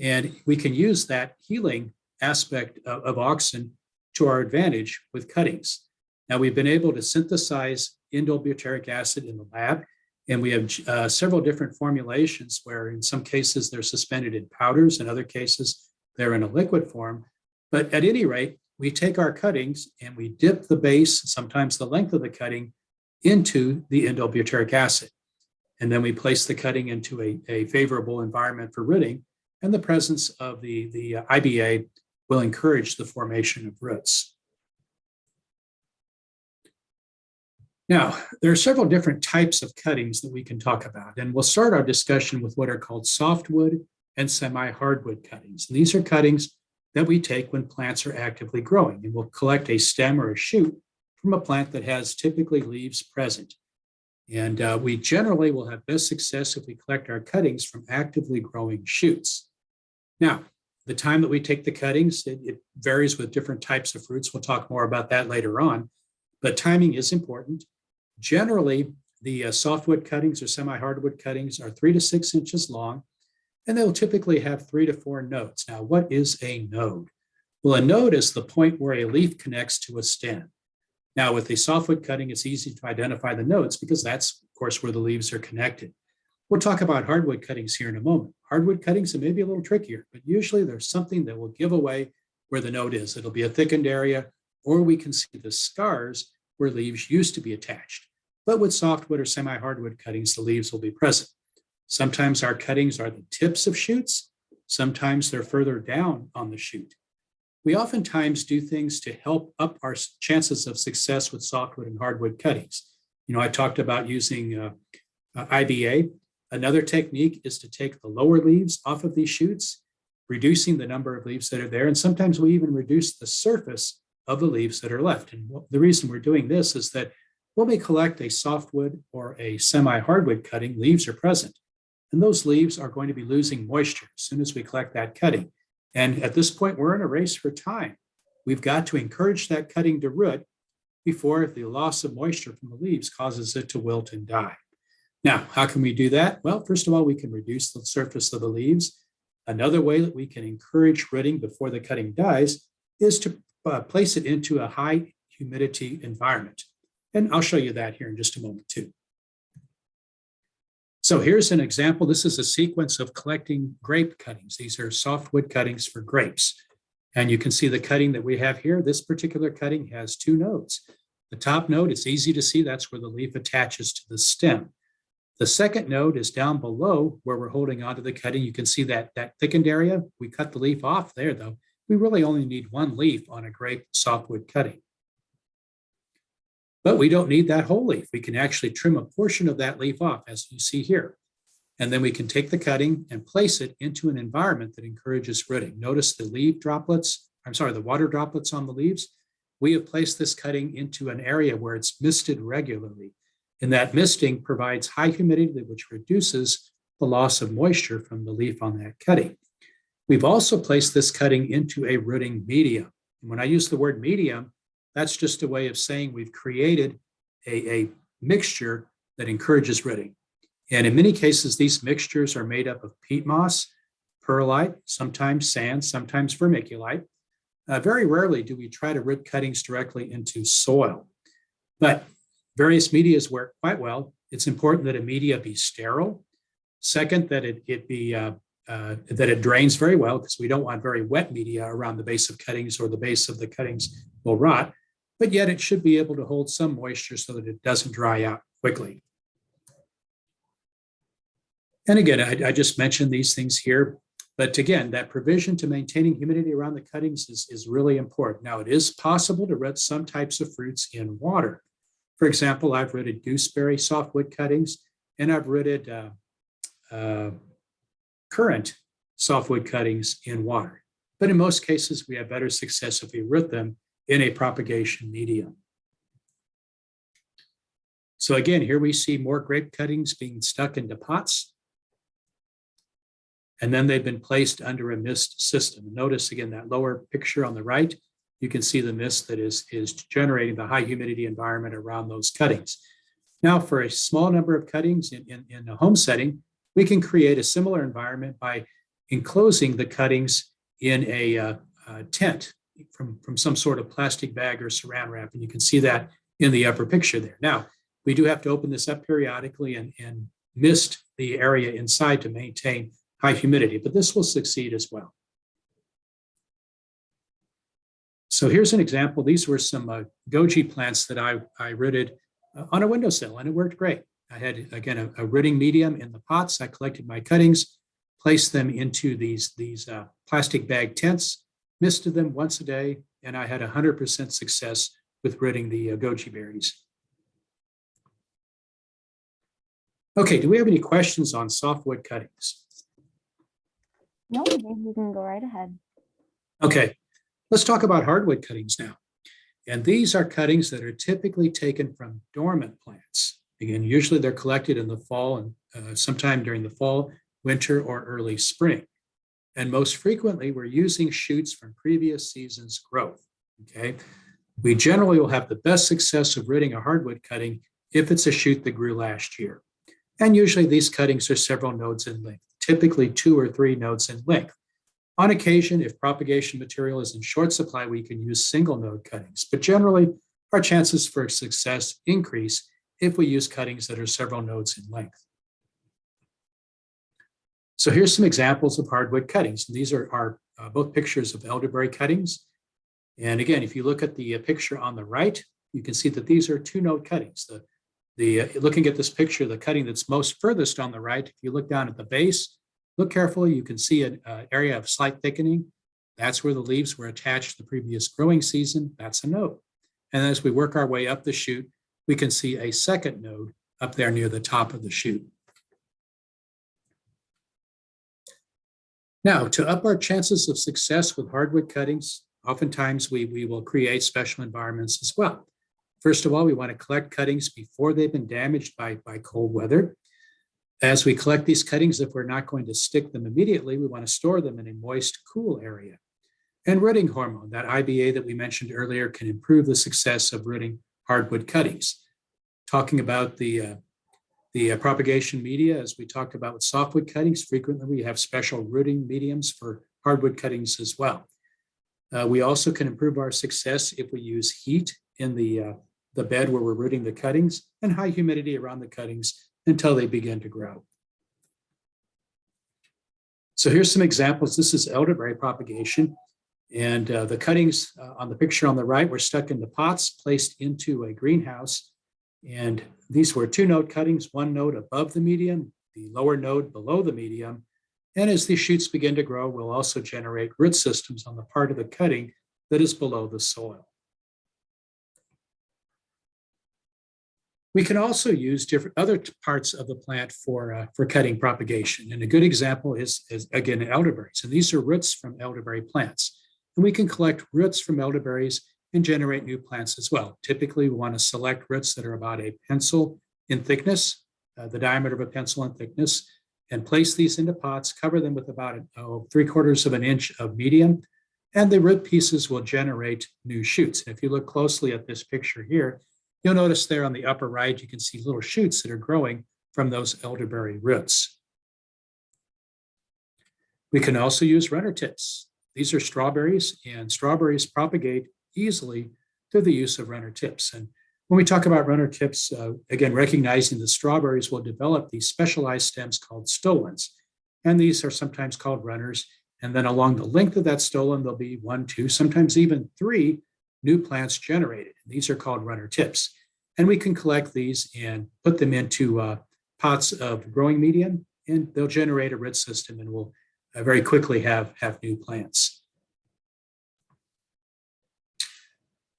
And we can use that healing aspect of auxin to our advantage with cuttings. Now, we've been able to synthesize indole acid in the lab, and we have several different formulations where in some cases they're suspended in powders, in other cases they're in a liquid form. But at any rate, we take our cuttings and we dip the base, sometimes the length of the cutting, into the indole acid. And then we place the cutting into a favorable environment for rooting, and the presence of the IBA will encourage the formation of roots. Now, there are several different types of cuttings that we can talk about, and we'll start our discussion with what are called softwood and semi-hardwood cuttings. And these are cuttings that we take when plants are actively growing, and we'll collect a stem or a shoot from a plant that has typically leaves present. And we generally will have best success if we collect our cuttings from actively growing shoots. Now, the time that we take the cuttings, it varies with different types of fruits. We'll talk more about that later on, but timing is important. Generally, the softwood cuttings or semi-hardwood cuttings are 3 to 6 inches long, and they'll typically have 3 to 4 nodes. Now, what is a node? Well, a node is the point where a leaf connects to a stem. Now, with the softwood cutting, it's easy to identify the nodes because that's, of course, where the leaves are connected. We'll talk about hardwood cuttings here in a moment. Hardwood cuttings, it may be a little trickier, but usually there's something that will give away where the node is. It'll be a thickened area, or we can see the scars where leaves used to be attached. But with softwood or semi-hardwood cuttings, the leaves will be present. Sometimes our cuttings are the tips of shoots. Sometimes they're further down on the shoot. We oftentimes do things to help up our chances of success with softwood and hardwood cuttings. I talked about using IBA. Another technique is to take the lower leaves off of these shoots, reducing the number of leaves that are there. And sometimes we even reduce the surface of the leaves that are left. And the reason we're doing this is that when we collect a softwood or a semi-hardwood cutting, leaves are present. And those leaves are going to be losing moisture as soon as we collect that cutting. And at this point, we're in a race for time. We've got to encourage that cutting to root before the loss of moisture from the leaves causes it to wilt and die. Now, how can we do that? Well, first of all, we can reduce the surface of the leaves. Another way that we can encourage rooting before the cutting dies is to place it into a high humidity environment. And I'll show you that here in just a moment too. So here's an example. This is a sequence of collecting grape cuttings. These are softwood cuttings for grapes. And you can see the cutting that we have here. This particular cutting has 2 nodes. The top node, it's easy to see, that's where the leaf attaches to the stem. The second node is down below where we're holding onto the cutting. You can see that thickened area. We cut the leaf off there though. We really only need 1 leaf on a grape softwood cutting. But we don't need that whole leaf. We can actually trim a portion of that leaf off, as you see here. And then we can take the cutting and place it into an environment that encourages rooting. Notice the the water droplets on the leaves. We have placed this cutting into an area where it's misted regularly. And that misting provides high humidity, which reduces the loss of moisture from the leaf on that cutting. We've also placed this cutting into a rooting medium. And when I use the word medium, that's just a way of saying we've created a mixture that encourages rooting. And in many cases, these mixtures are made up of peat moss, perlite, sometimes sand, sometimes vermiculite. Very rarely do we try to root cuttings directly into soil, but various medias work quite well. It's important that a media be sterile. Second, that it drains very well, because we don't want very wet media around the base of cuttings, or the base of the cuttings will rot, but yet it should be able to hold some moisture so that it doesn't dry out quickly. And again, I just mentioned these things here, but again, that provision to maintaining humidity around the cuttings is really important. Now, it is possible to root some types of fruits in water. For example, I've rooted gooseberry softwood cuttings, and I've rooted currant softwood cuttings in water. But in most cases, we have better success if we root them in a propagation medium. So again, here we see more grape cuttings being stuck into pots. And then they've been placed under a mist system. Notice again, that lower picture on the right, you can see the mist that is generating the high humidity environment around those cuttings. Now, for a small number of cuttings in a home setting, we can create a similar environment by enclosing the cuttings in a tent from some sort of plastic bag or saran wrap. And you can see that in the upper picture there. Now, we do have to open this up periodically and mist the area inside to maintain high humidity, but this will succeed as well. So here's an example. These were some goji plants that I rooted on a windowsill, and it worked great. I had, again, a rooting medium in the pots. I collected my cuttings, placed them into these plastic bag tents, misted them once a day, and I had 100% success with rooting the goji berries. Okay, do we have any questions on softwood cuttings? No, you can go right ahead. Okay, let's talk about hardwood cuttings now. And these are cuttings that are typically taken from dormant plants. Again, usually they're collected in the fall and sometime during the fall, winter, or early spring. And most frequently, we're using shoots from previous season's growth, okay? We generally will have the best success of rooting a hardwood cutting if it's a shoot that grew last year. And usually these cuttings are several nodes in length, typically 2 or 3 nodes in length. On occasion, if propagation material is in short supply, we can use single node cuttings, but generally our chances for success increase if we use cuttings that are several nodes in length. So here's some examples of hardwood cuttings. These are both pictures of elderberry cuttings. And again, if you look at the picture on the right, you can see that these are 2-node cuttings. Looking at this picture, the cutting that's most furthest on the right, if you look down at the base, look carefully, you can see an area of slight thickening. That's where the leaves were attached the previous growing season. That's a node. And as we work our way up the shoot, we can see a second node up there near the top of the shoot. Now, to up our chances of success with hardwood cuttings, oftentimes we will create special environments as well. First of all, we want to collect cuttings before they've been damaged by cold weather. As we collect these cuttings, if we're not going to stick them immediately, we want to store them in a moist, cool area. And rooting hormone, that IBA that we mentioned earlier, can improve the success of rooting hardwood cuttings. Talking about the propagation media, as we talked about with softwood cuttings, frequently we have special rooting mediums for hardwood cuttings as well. We also can improve our success if we use heat in the bed where we're rooting the cuttings, and high humidity around the cuttings until they begin to grow. So here's some examples. This is elderberry propagation. And the cuttings on the picture on the right were stuck into pots placed into a greenhouse. And these were 2-node cuttings, 1 node above the medium, the lower node below the medium. And as these shoots begin to grow, we'll also generate root systems on the part of the cutting that is below the soil. We can also use different other parts of the plant for cutting propagation. And a good example is again, elderberries. And these are roots from elderberry plants. And we can collect roots from elderberries and generate new plants as well. Typically, we want to select roots that are about a pencil in thickness, the diameter of a pencil in thickness. and place these into pots, cover them with about 3/4 of an inch of medium, and the root pieces will generate new shoots. And if you look closely at this picture here, you'll notice there on the upper right, you can see little shoots that are growing from those elderberry roots. We can also use runner tips. These are strawberries, and strawberries propagate easily through the use of runner tips. And when we talk about runner tips, again, recognizing that strawberries will develop these specialized stems called stolons. And these are sometimes called runners. And then along the length of that stolon, there'll be 1, 2, sometimes even 3 new plants generated. These are called runner tips. And we can collect these and put them into pots of growing medium, and they'll generate a root system, and we'll very quickly have new plants.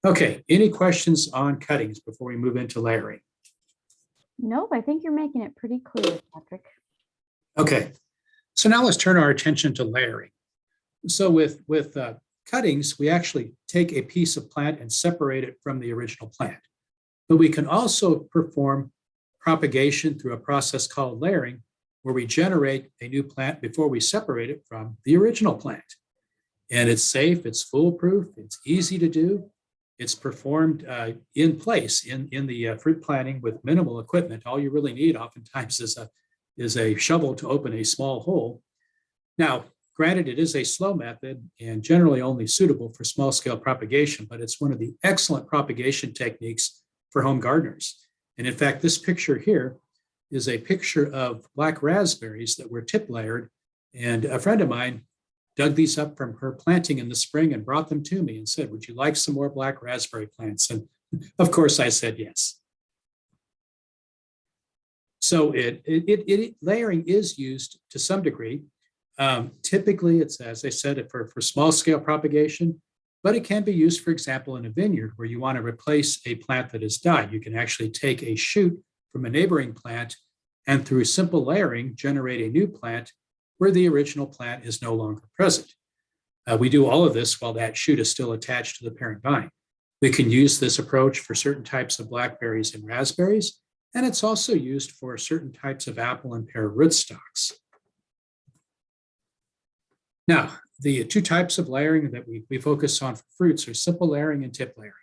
Okay, any questions on cuttings before we move into layering? Nope, I think you're making it pretty clear, Patrick. Okay, so now let's turn our attention to layering. So with cuttings, we actually take a piece of plant and separate it from the original plant. But we can also perform propagation through a process called layering, where we generate a new plant before we separate it from the original plant. And it's safe, it's foolproof, it's easy to do. It's performed in place in the fruit planting with minimal equipment. All you really need oftentimes is a shovel to open a small hole. Now, granted, it is a slow method and generally only suitable for small scale propagation, but it's one of the excellent propagation techniques for home gardeners. And in fact, this picture here is a picture of black raspberries that were tip layered. And a friend of mine dug these up from her planting in the spring and brought them to me and said, "Would you like some more black raspberry plants?" And of course I said yes. So layering is used to some degree. Typically, it's, as I said, for small scale propagation, but it can be used, for example, in a vineyard where you want to replace a plant that has died. You can actually take a shoot from a neighboring plant and through simple layering, generate a new plant where the original plant is no longer present. We do all of this while that shoot is still attached to the parent vine. We can use this approach for certain types of blackberries and raspberries, and it's also used for certain types of apple and pear rootstocks. Now, the 2 types of layering that we focus on for fruits are simple layering and tip layering.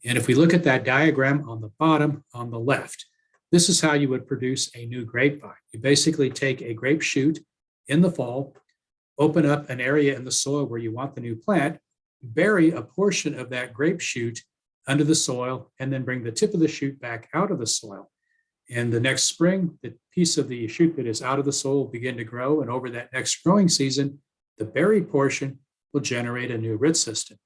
And if we look at that diagram on the bottom on the left, this is how you would produce a new grapevine. You basically take a grape shoot in the fall, open up an area in the soil where you want the new plant, bury a portion of that grape shoot under the soil, and then bring the tip of the shoot back out of the soil. And the next spring, the piece of the shoot that is out of the soil will begin to grow. And over that next growing season, the buried portion will generate a new root system.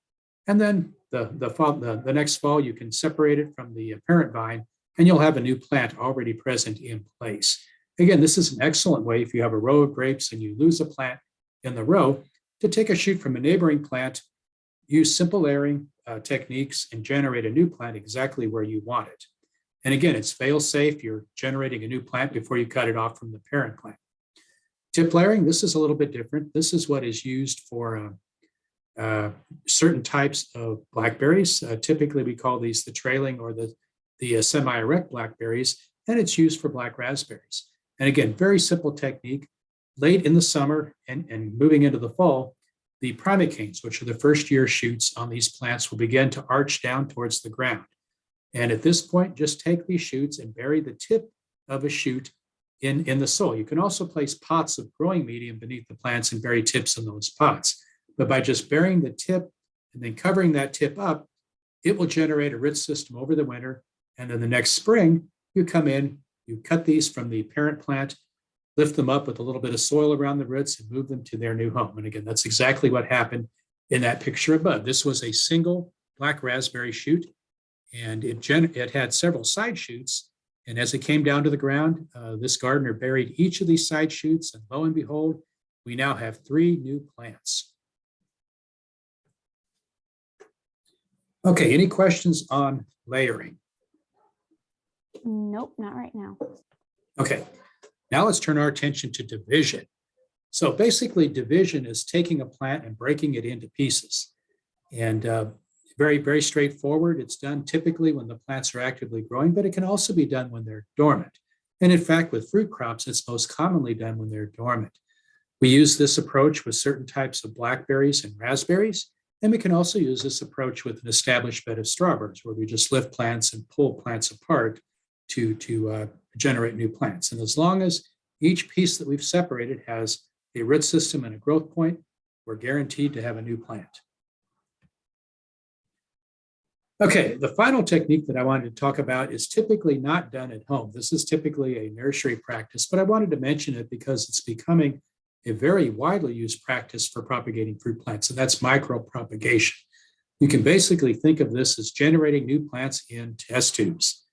And then the next fall, you can separate it from the parent vine, and you'll have a new plant already present in place. Again, this is an excellent way if you have a row of grapes and you lose a plant in the row to take a shoot from a neighboring plant, use simple layering techniques, and generate a new plant exactly where you want it. And again, it's fail safe. You're generating a new plant before you cut it off from the parent plant. Tip layering, this is a little bit different. This is what is used for certain types of blackberries. Typically, we call these the trailing or the semi-erect blackberries, and it's used for black raspberries. And again, very simple technique. Late in the summer and moving into the fall, the primicanes, which are the first year shoots on these plants, will begin to arch down towards the ground. And at this point, just take these shoots and bury the tip of a shoot in the soil. You can also place pots of growing medium beneath the plants and bury tips in those pots. But by just burying the tip and then covering that tip up, it will generate a root system over the winter. And then the next spring, you come in, you cut these from the parent plant, lift them up with a little bit of soil around the roots and move them to their new home. And again, that's exactly what happened in that picture above. This was a single black raspberry shoot, and it had several side shoots. And as it came down to the ground, this gardener buried each of these side shoots, and lo and behold, we now have 3 new plants. Okay, any questions on layering? Nope, not right now. Okay, now let's turn our attention to division. So basically, division is taking a plant and breaking it into pieces. And very, very straightforward. It's done typically when the plants are actively growing, but it can also be done when they're dormant. And in fact, with fruit crops, it's most commonly done when they're dormant. We use this approach with certain types of blackberries and raspberries, and we can also use this approach with an established bed of strawberries, where we just lift plants and pull plants apart to generate new plants. And as long as each piece that we've separated has a root system and a growth point, we're guaranteed to have a new plant. Okay, the final technique that I wanted to talk about is typically not done at home. This is typically a nursery practice, but I wanted to mention it because it's becoming a very widely used practice for propagating fruit plants, and that's micropropagation. You can basically think of this as generating new plants in test tubes.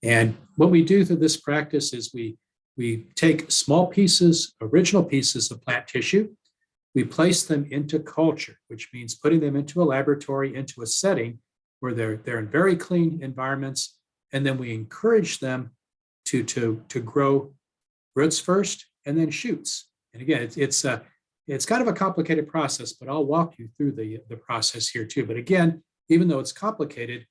And what we do through this practice is we take small pieces, original pieces of plant tissue, we place them into culture, which means putting them into a laboratory, into a setting where they're in very clean environments, and then we encourage them to grow roots first and then shoots. And again, it's kind of a complicated process, but I'll walk you through the process here too. But again, even though it's complicated,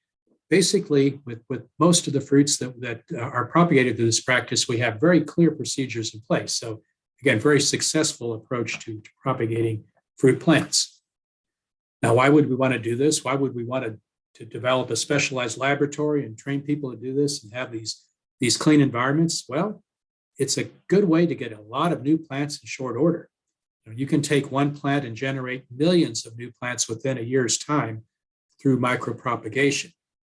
basically with most of the fruits that are propagated through this practice, we have very clear procedures in place. So again, very successful approach to propagating fruit plants. Now, why would we want to do this? Why would we want to develop a specialized laboratory and train people to do this and have these clean environments? Well, it's a good way to get a lot of new plants in short order. You can take one plant and generate millions of new plants within a year's time through micropropagation.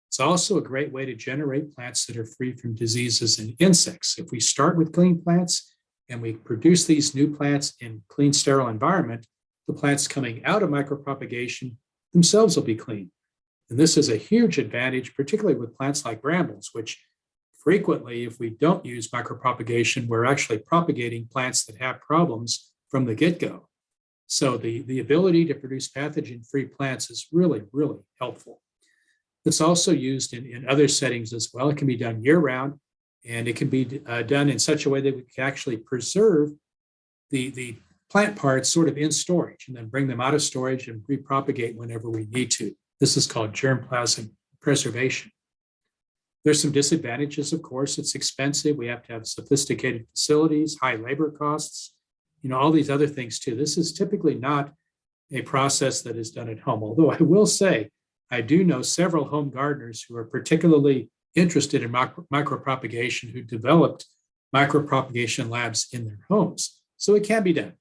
It's also a great way to generate plants that are free from diseases and insects. If we start with clean plants and we produce these new plants in clean, sterile environment, the plants coming out of micropropagation themselves will be clean. And this is a huge advantage, particularly with plants like brambles, which frequently, if we don't use micropropagation, we're actually propagating plants that have problems from the get-go. So the ability to produce pathogen-free plants is really, really helpful. It's also used in other settings as well. It can be done year-round, and it can be done in such a way that we can actually preserve the plant parts sort of in storage and then bring them out of storage and repropagate whenever we need to. This is called germplasm preservation. There's some disadvantages, of course. It's expensive. We have to have sophisticated facilities, high labor costs, all these other things too. This is typically not a process that is done at home. Although I will say, I do know several home gardeners who are particularly interested in micropropagation who developed micropropagation labs in their homes. So it can be done.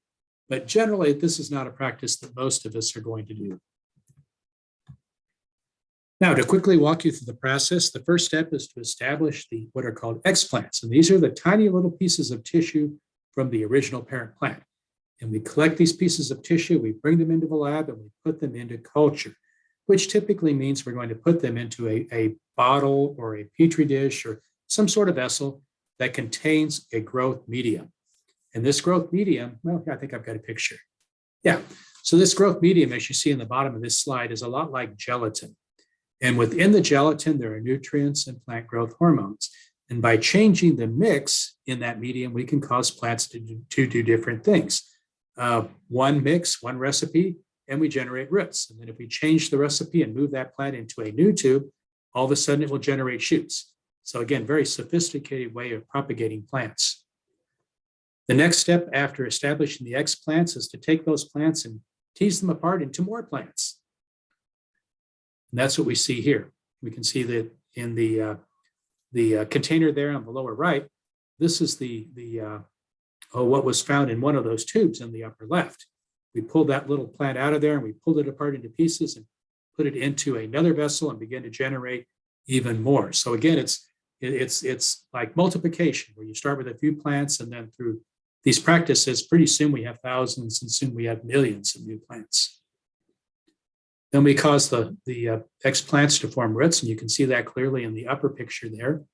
But generally, this is not a practice that most of us are going to do. Now, to quickly walk you through the process, the first step is to establish what are called explants. And these are the tiny little pieces of tissue from the original parent plant. And we collect these pieces of tissue, we bring them into the lab, and we put them into culture, which typically means we're going to put them into a bottle or a petri dish or some sort of vessel that contains a growth medium. And this growth medium, well, I think I've got a picture. Yeah, so this growth medium, as you see in the bottom of this slide, is a lot like gelatin. And within the gelatin, there are nutrients and plant growth hormones. And by changing the mix in that medium, we can cause plants to do different things. One mix, one recipe, and we generate roots. And then if we change the recipe and move that plant into a new tube, all of a sudden it will generate shoots. So again, very sophisticated way of propagating plants. The next step after establishing the explants is to take those plants and tease them apart into more plants. And that's what we see here. We can see that in the container there on the lower right, this is what was found in one of those tubes in the upper left. We pulled that little plant out of there and we pulled it apart into pieces and put it into another vessel and began to generate even more. So again, it's like multiplication, where you start with a few plants and then through these practices, pretty soon we have thousands and soon we have millions of new plants. Then we cause the explants to form roots, and you can see that clearly in the upper picture there.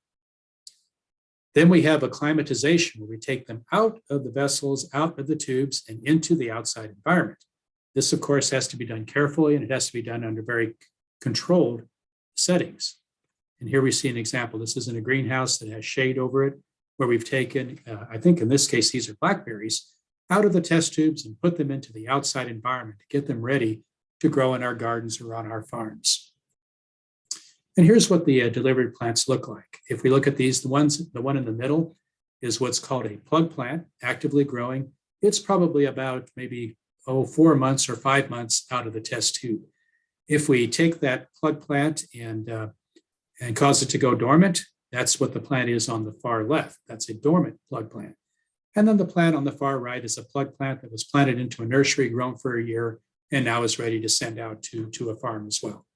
Then we have acclimatization, where we take them out of the vessels, out of the tubes, and into the outside environment. This, of course, has to be done carefully, and it has to be done under very controlled settings. And here we see an example. This is in a greenhouse that has shade over it, where we've taken, I think in this case, these are blackberries, out of the test tubes and put them into the outside environment to get them ready to grow in our gardens or on our farms. And here's what the delivered plants look like. If we look at these, the one in the middle, is what's called a plug plant, actively growing. It's probably about maybe 4 months or 5 months out of the test tube. If we take that plug plant and cause it to go dormant, that's what the plant is on the far left. That's a dormant plug plant. And then the plant on the far right is a plug plant that was planted into a nursery, grown for a year, and now is ready to send out to a farm as well.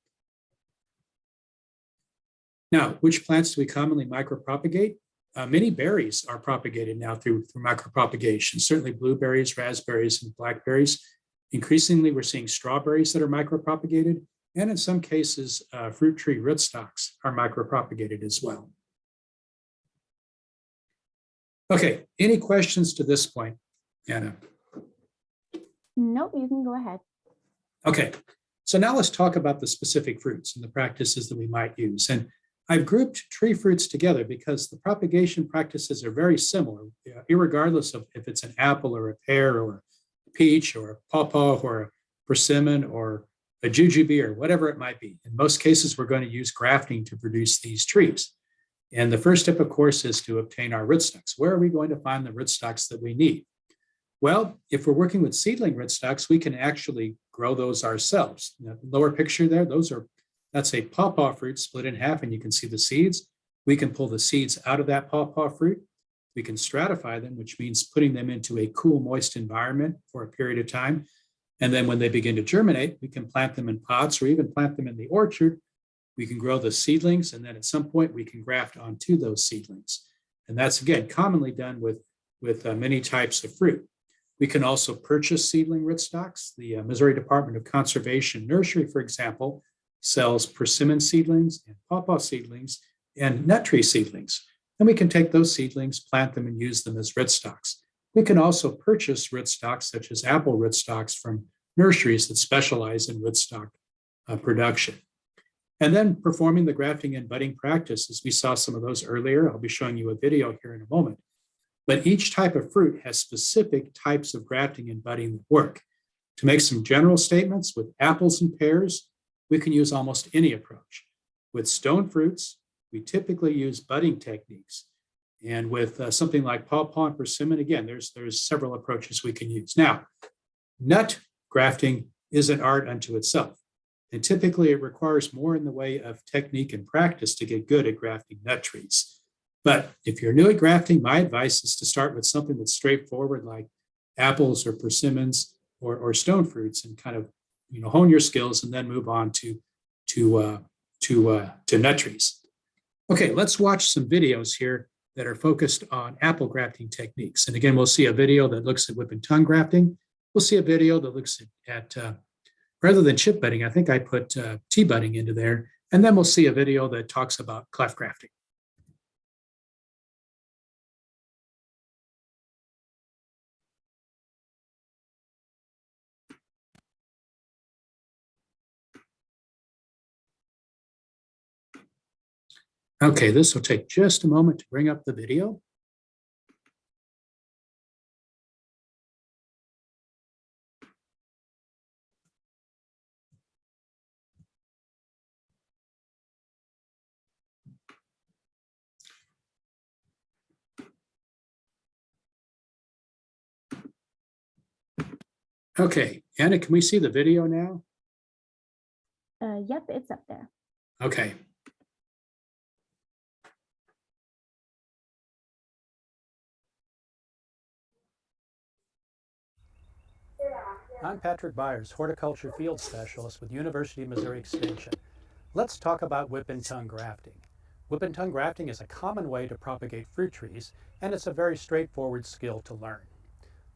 Now, which plants do we commonly micropropagate? Many berries are propagated now through micropropagation, certainly blueberries, raspberries, and blackberries. Increasingly, we're seeing strawberries that are micropropagated, and in some cases, fruit tree rootstocks are micropropagated as well. Okay, any questions to this point, Anna? Nope, you can go ahead. Okay, so now let's talk about the specific fruits and the practices that we might use. And I've grouped tree fruits together because the propagation practices are very similar, irregardless of if it's an apple or a pear or a peach or a pawpaw or a persimmon or a jujube or whatever it might be. In most cases, we're going to use grafting to produce these trees. And the first step, of course, is to obtain our rootstocks. Where are we going to find the rootstocks that we need? Well, if we're working with seedling rootstocks, we can actually grow those ourselves. The lower picture there, that's a pawpaw fruit split in half, and you can see the seeds. We can pull the seeds out of that pawpaw fruit. We can stratify them, which means putting them into a cool, moist environment for a period of time. And then when they begin to germinate, we can plant them in pots or even plant them in the orchard. We can grow the seedlings, and then at some point we can graft onto those seedlings. And that's, again, commonly done with many types of fruit. We can also purchase seedling rootstocks. The Missouri Department of Conservation Nursery, for example, sells persimmon seedlings and pawpaw seedlings and nut tree seedlings. And we can take those seedlings, plant them, and use them as rootstocks. We can also purchase rootstocks, such as apple rootstocks, from nurseries that specialize in rootstock production. And then performing the grafting and budding practices. We saw some of those earlier. I'll be showing you a video here in a moment. But each type of fruit has specific types of grafting and budding that work. To make some general statements, with apples and pears, we can use almost any approach. With stone fruits, we typically use budding techniques. And with something like pawpaw and persimmon, again, there's several approaches we can use. Now, nut grafting is an art unto itself. And typically it requires more in the way of technique and practice to get good at grafting nut trees. But if you're new at grafting, my advice is to start with something that's straightforward, like apples or persimmons or stone fruits, and kind of hone your skills and then move on to nut trees. Okay, let's watch some videos here that are focused on apple grafting techniques. And again, we'll see a video that looks at whip and tongue grafting. We'll see a video that looks at rather than chip budding, I think I put tea budding into there. And then we'll see a video that talks about cleft grafting. Okay, this will take just a moment to bring up the video. Okay, Anna, can we see the video now? Yep, it's up there. Okay. I'm Patrick Byers, horticulture field specialist with University of Missouri Extension. Let's talk about whip and tongue grafting. Whip and tongue grafting is a common way to propagate fruit trees, and it's a very straightforward skill to learn.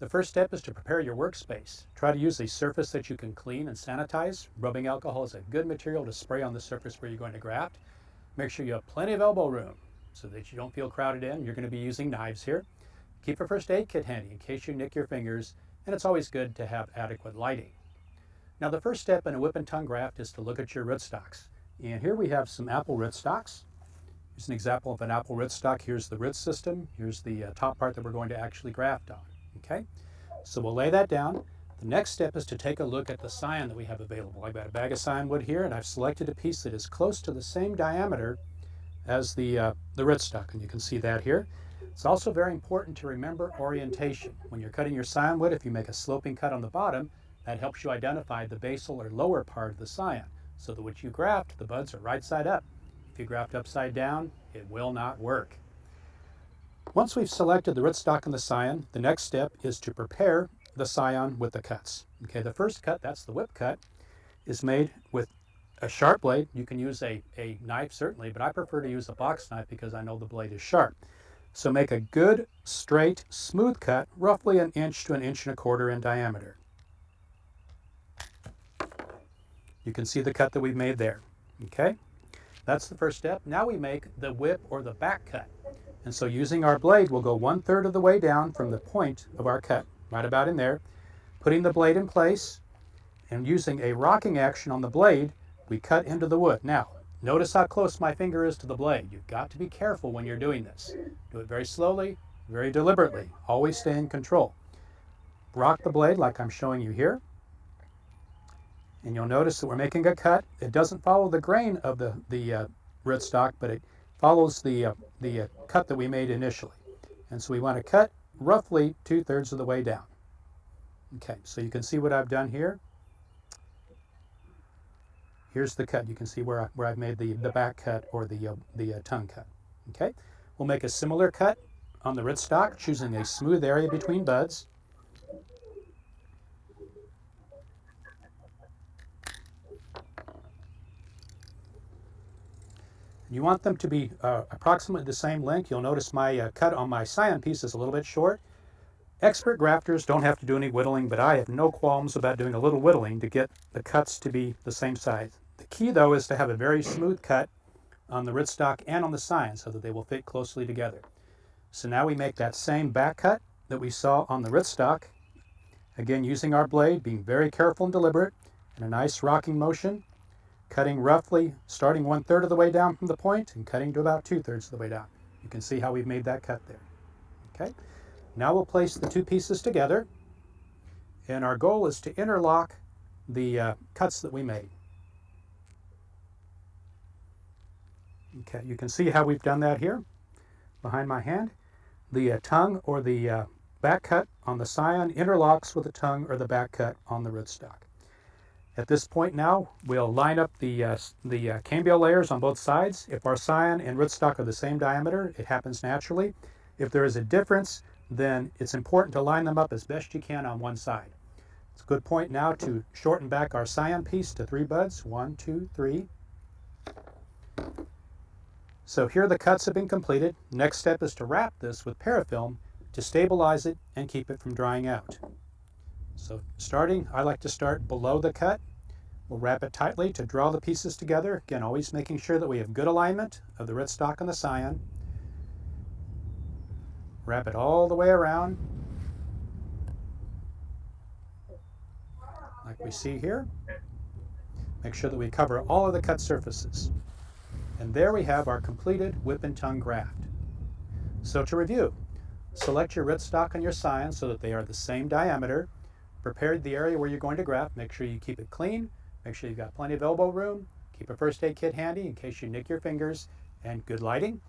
The first step is to prepare your workspace. Try to use a surface that you can clean and sanitize. Rubbing alcohol is a good material to spray on the surface where you're going to graft. Make sure you have plenty of elbow room so that you don't feel crowded in. You're going to be using knives here. Keep a first aid kit handy in case you nick your fingers, and it's always good to have adequate lighting. Now, the first step in a whip and tongue graft is to look at your rootstocks. And here we have some apple rootstocks. Here's an example of an apple rootstock. Here's the root system. Here's the top part that we're going to actually graft on. Okay, so we'll lay that down. The next step is to take a look at the scion that we have available. I've got a bag of scion wood here, and I've selected a piece that is close to the same diameter as the rootstock, and you can see that here. It's also very important to remember orientation. When you're cutting your scion wood, if you make a sloping cut on the bottom, that helps you identify the basal or lower part of the scion, so that when you graft, the buds are right side up. If you graft upside down, it will not work. Once we've selected the rootstock and the scion, the next step is to prepare the scion with the cuts. Okay, the first cut, that's the whip cut, is made with a sharp blade. You can use a knife certainly, but I prefer to use a box knife because I know the blade is sharp. So make a good, straight, smooth cut, roughly 1 inch to 1.25 inches in diameter. You can see the cut that we've made there. Okay, that's the first step. Now we make the whip or the back cut. And so using our blade, we'll go 1/3 of the way down from the point of our cut, right about in there, putting the blade in place and using a rocking action on the blade, we cut into the wood. Now, notice how close my finger is to the blade. You've got to be careful when you're doing this. Do it very slowly, very deliberately. Always stay in control. Rock the blade like I'm showing you here. And you'll notice that we're making a cut. It doesn't follow the grain of the rootstock, but it follows the cut that we made initially. And so we want to cut roughly 2/3 of the way down. Okay, so you can see what I've done here. Here's the cut. You can see where I've made the back cut or the tongue cut. Okay, we'll make a similar cut on the rootstock, choosing a smooth area between buds. You want them to be approximately the same length. You'll notice my cut on my scion piece is a little bit short. Expert grafters don't have to do any whittling, but I have no qualms about doing a little whittling to get the cuts to be the same size. The key, though, is to have a very smooth cut on the rootstock and on the scion so that they will fit closely together. So now we make that same back cut that we saw on the rootstock. Again, using our blade, being very careful and deliberate, and a nice rocking motion. Cutting roughly, starting 1/3 of the way down from the point and cutting to about 2/3 of the way down. You can see how we've made that cut there. Okay, now we'll place the two pieces together, and our goal is to interlock the cuts that we made. Okay, you can see how we've done that here behind my hand. The tongue or the back cut on the scion interlocks with the tongue or the back cut on the rootstock. At this point now, we'll line up the cambial layers on both sides. If our scion and rootstock are the same diameter, it happens naturally. If there is a difference, then it's important to line them up as best you can on one side. It's a good point now to shorten back our scion piece to 3 buds. 1, 2, 3. So here the cuts have been completed. Next step is to wrap this with parafilm to stabilize it and keep it from drying out. So I like to start below the cut. We'll wrap it tightly to draw the pieces together. Again, always making sure that we have good alignment of the rootstock and the scion. Wrap it all the way around, like we see here. Make sure that we cover all of the cut surfaces. And there we have our completed whip and tongue graft. So to review, select your rootstock and your scion so that they are the same diameter. Prepare the area where you're going to graft. Make sure you keep it clean. Make sure you've got plenty of elbow room. Keep a first aid kit handy in case you nick your fingers, and good lighting.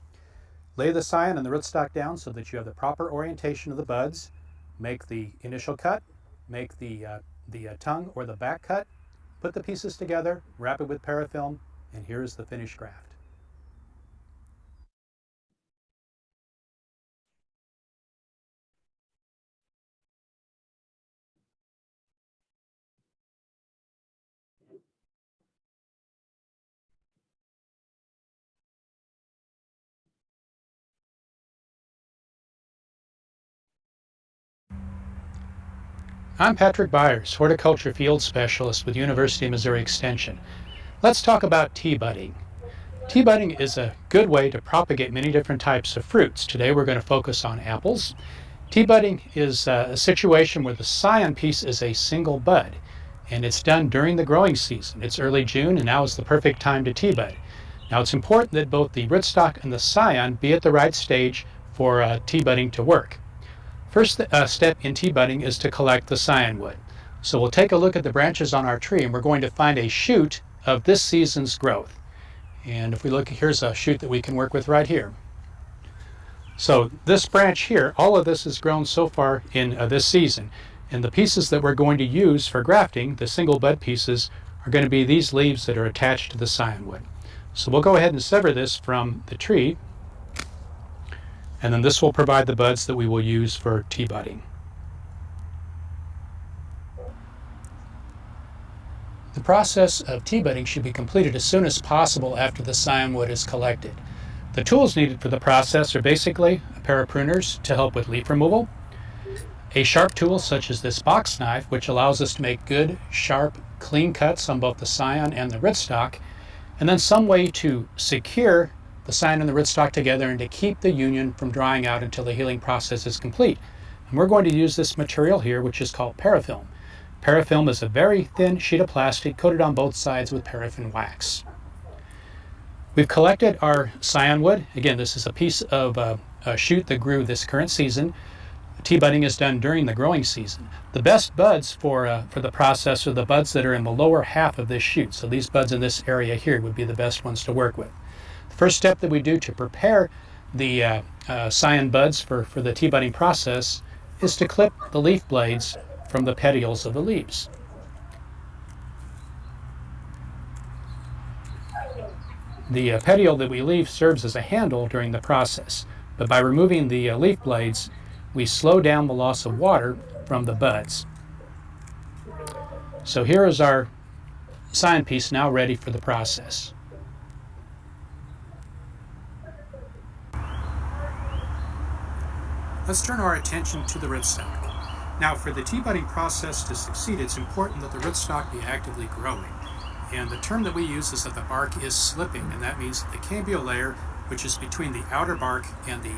Lay the scion and the rootstock down so that you have the proper orientation of the buds. Make the initial cut. Make the tongue or the back cut. Put the pieces together. Wrap it with parafilm, and here's the finished graft. I'm Patrick Byers, horticulture field specialist with University of Missouri Extension. Let's talk about tea budding. Tea budding is a good way to propagate many different types of fruits. Today we're going to focus on apples. Tea budding is a situation where the scion piece is a single bud, and it's done during the growing season. It's early June, and now is the perfect time to tea bud. Now it's important that both the rootstock and the scion be at the right stage for tea budding to work. First step in tea budding is to collect the scion wood. So we'll take a look at the branches on our tree, and we're going to find a shoot of this season's growth. And if we look, here's a shoot that we can work with right here. So this branch here, all of this is grown so far in this season. And the pieces that we're going to use for grafting, the single bud pieces, are going to be these leaves that are attached to the scionwood. So we'll go ahead and sever this from the tree, and then this will provide the buds that we will use for tea budding. The process of tea budding should be completed as soon as possible after the scionwood is collected. The tools needed for the process are basically a pair of pruners to help with leaf removal, a sharp tool such as this box knife, which allows us to make good, sharp, clean cuts on both the scion and the rootstock, and then some way to secure the scion and the rootstock together and to keep the union from drying out until the healing process is complete. And we're going to use this material here, which is called parafilm. Parafilm is a very thin sheet of plastic coated on both sides with paraffin wax. We've collected our scionwood. Again, this is a piece of a shoot that grew this current season. Tea budding is done during the growing season. The best buds for the process are the buds that are in the lower half of this shoot. So these buds in this area here would be the best ones to work with. The first step that we do to prepare the scion buds for the tea budding process is to clip the leaf blades from the petioles of the leaves. The petiole that we leave serves as a handle during the process, but by removing the leaf blades, we slow down the loss of water from the buds. So here is our scion piece now ready for the process. Let's turn our attention to the rootstock. Now, for the tea budding process to succeed, it's important that the rootstock be actively growing. And the term that we use is that the bark is slipping, and that means that the cambial layer, which is between the outer bark and the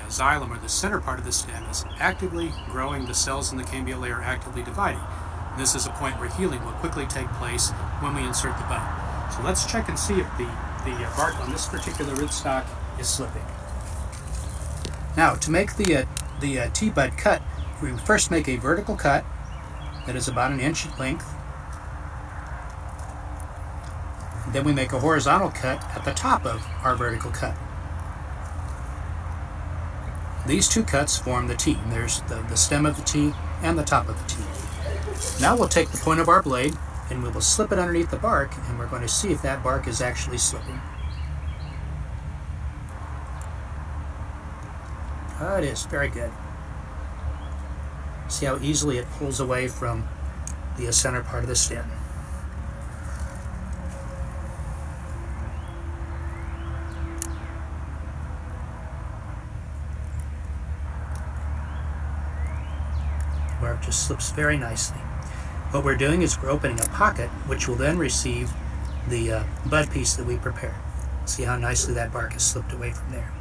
xylem, or the center part of the stem, is actively growing. The cells in the cambial layer are actively dividing. And this is a point where healing will quickly take place when we insert the bud. So let's check and see if the bark on this particular rootstock is slipping. Now, to make the tea bud cut, we first make a vertical cut that is about 1 inch in length. Then we make a horizontal cut at the top of our vertical cut. These two cuts form the tea. There's the stem of the tea and the top of the tea. Now we'll take the point of our blade and we will slip it underneath the bark, and we're going to see if that bark is actually slipping. It is very good. See how easily it pulls away from the center part of the stem. Bark just slips very nicely. What we're doing is we're opening a pocket which will then receive the bud piece that we prepared. See how nicely that bark has slipped away from there.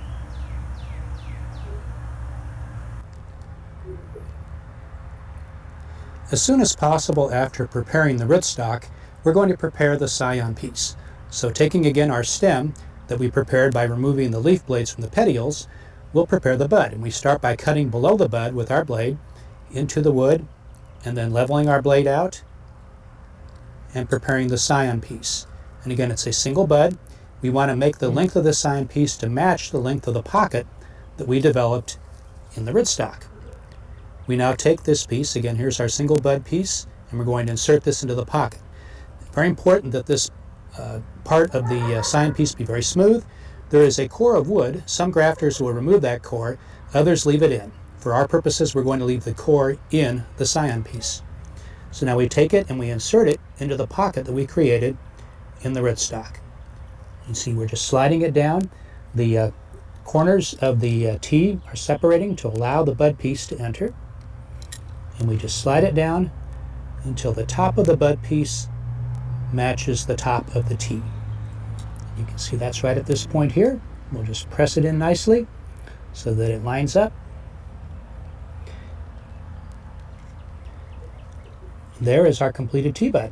As soon as possible after preparing the rootstock, we're going to prepare the scion piece. So taking again our stem that we prepared by removing the leaf blades from the petioles, we'll prepare the bud. And we start by cutting below the bud with our blade into the wood, and then leveling our blade out and preparing the scion piece. And again, it's a single bud. We want to make the length of the scion piece to match the length of the pocket that we developed in the rootstock. We now take this piece, again here's our single bud piece, and we're going to insert this into the pocket. Very important that this part of the scion piece be very smooth. There is a core of wood. Some grafters will remove that core, others leave it in. For our purposes, we're going to leave the core in the scion piece. So now we take it and we insert it into the pocket that we created in the rootstock. You see we're just sliding it down. The corners of the tea are separating to allow the bud piece to enter. And we just slide it down until the top of the bud piece matches the top of the tea. You can see that's right at this point here. We'll just press it in nicely so that it lines up. There is our completed tea bud.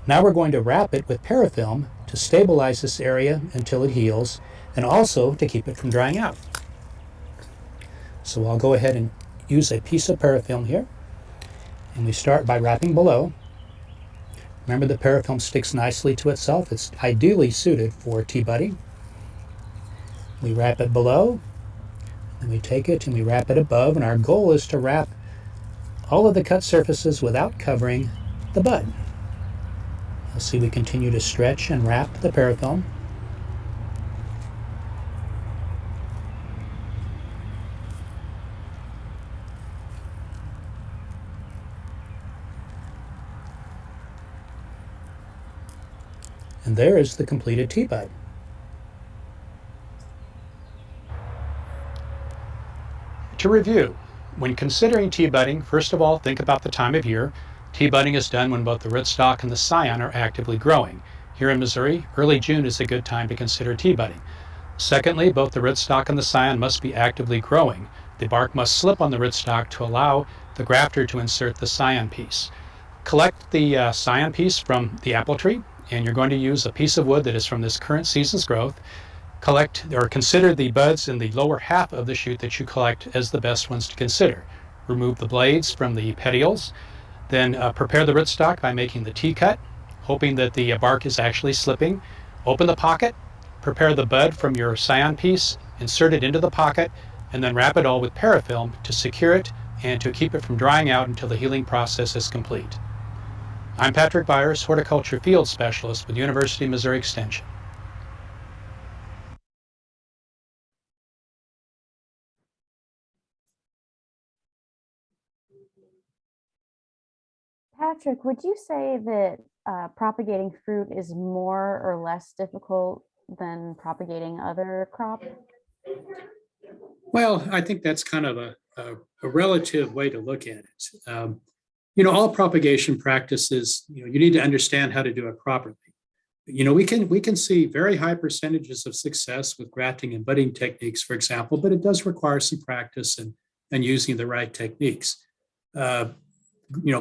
Now we're going to wrap it with parafilm to stabilize this area until it heals, and also to keep it from drying out. So I'll go ahead and use a piece of parafilm here. And we start by wrapping below. Remember, the parafilm sticks nicely to itself. It's ideally suited for tea budding. We wrap it below, And we take it and we wrap it above, and our goal is to wrap all of the cut surfaces without covering the bud. You'll see we continue to stretch and wrap the parafilm. And there is the completed tea bud. To review, when considering tea budding, first of all, think about the time of year. Tea budding is done when both the rootstock and the scion are actively growing. Here in Missouri, early June is a good time to consider tea budding. Secondly, both the rootstock and the scion must be actively growing. The bark must slip on the rootstock to allow the grafter to insert the scion piece. Collect the scion piece from the apple tree, and you're going to use a piece of wood that is from this current season's growth. Collect or consider the buds in the lower half of the shoot that you collect as the best ones to consider. Remove the blades from the petioles. Then prepare the rootstock by making the T-cut, hoping that the bark is actually slipping. Open the pocket, prepare the bud from your scion piece, insert it into the pocket, and then wrap it all with parafilm to secure it and to keep it from drying out until the healing process is complete. I'm Patrick Byers, Horticulture Field Specialist with University of Missouri Extension. Patrick, would you say that propagating fruit is more or less difficult than propagating other crops? Well, I think that's kind of a relative way to look at it. All propagation practices, you need to understand how to do it properly. We can see very high percentages of success with grafting and budding techniques, for example, but it does require some practice and using the right techniques.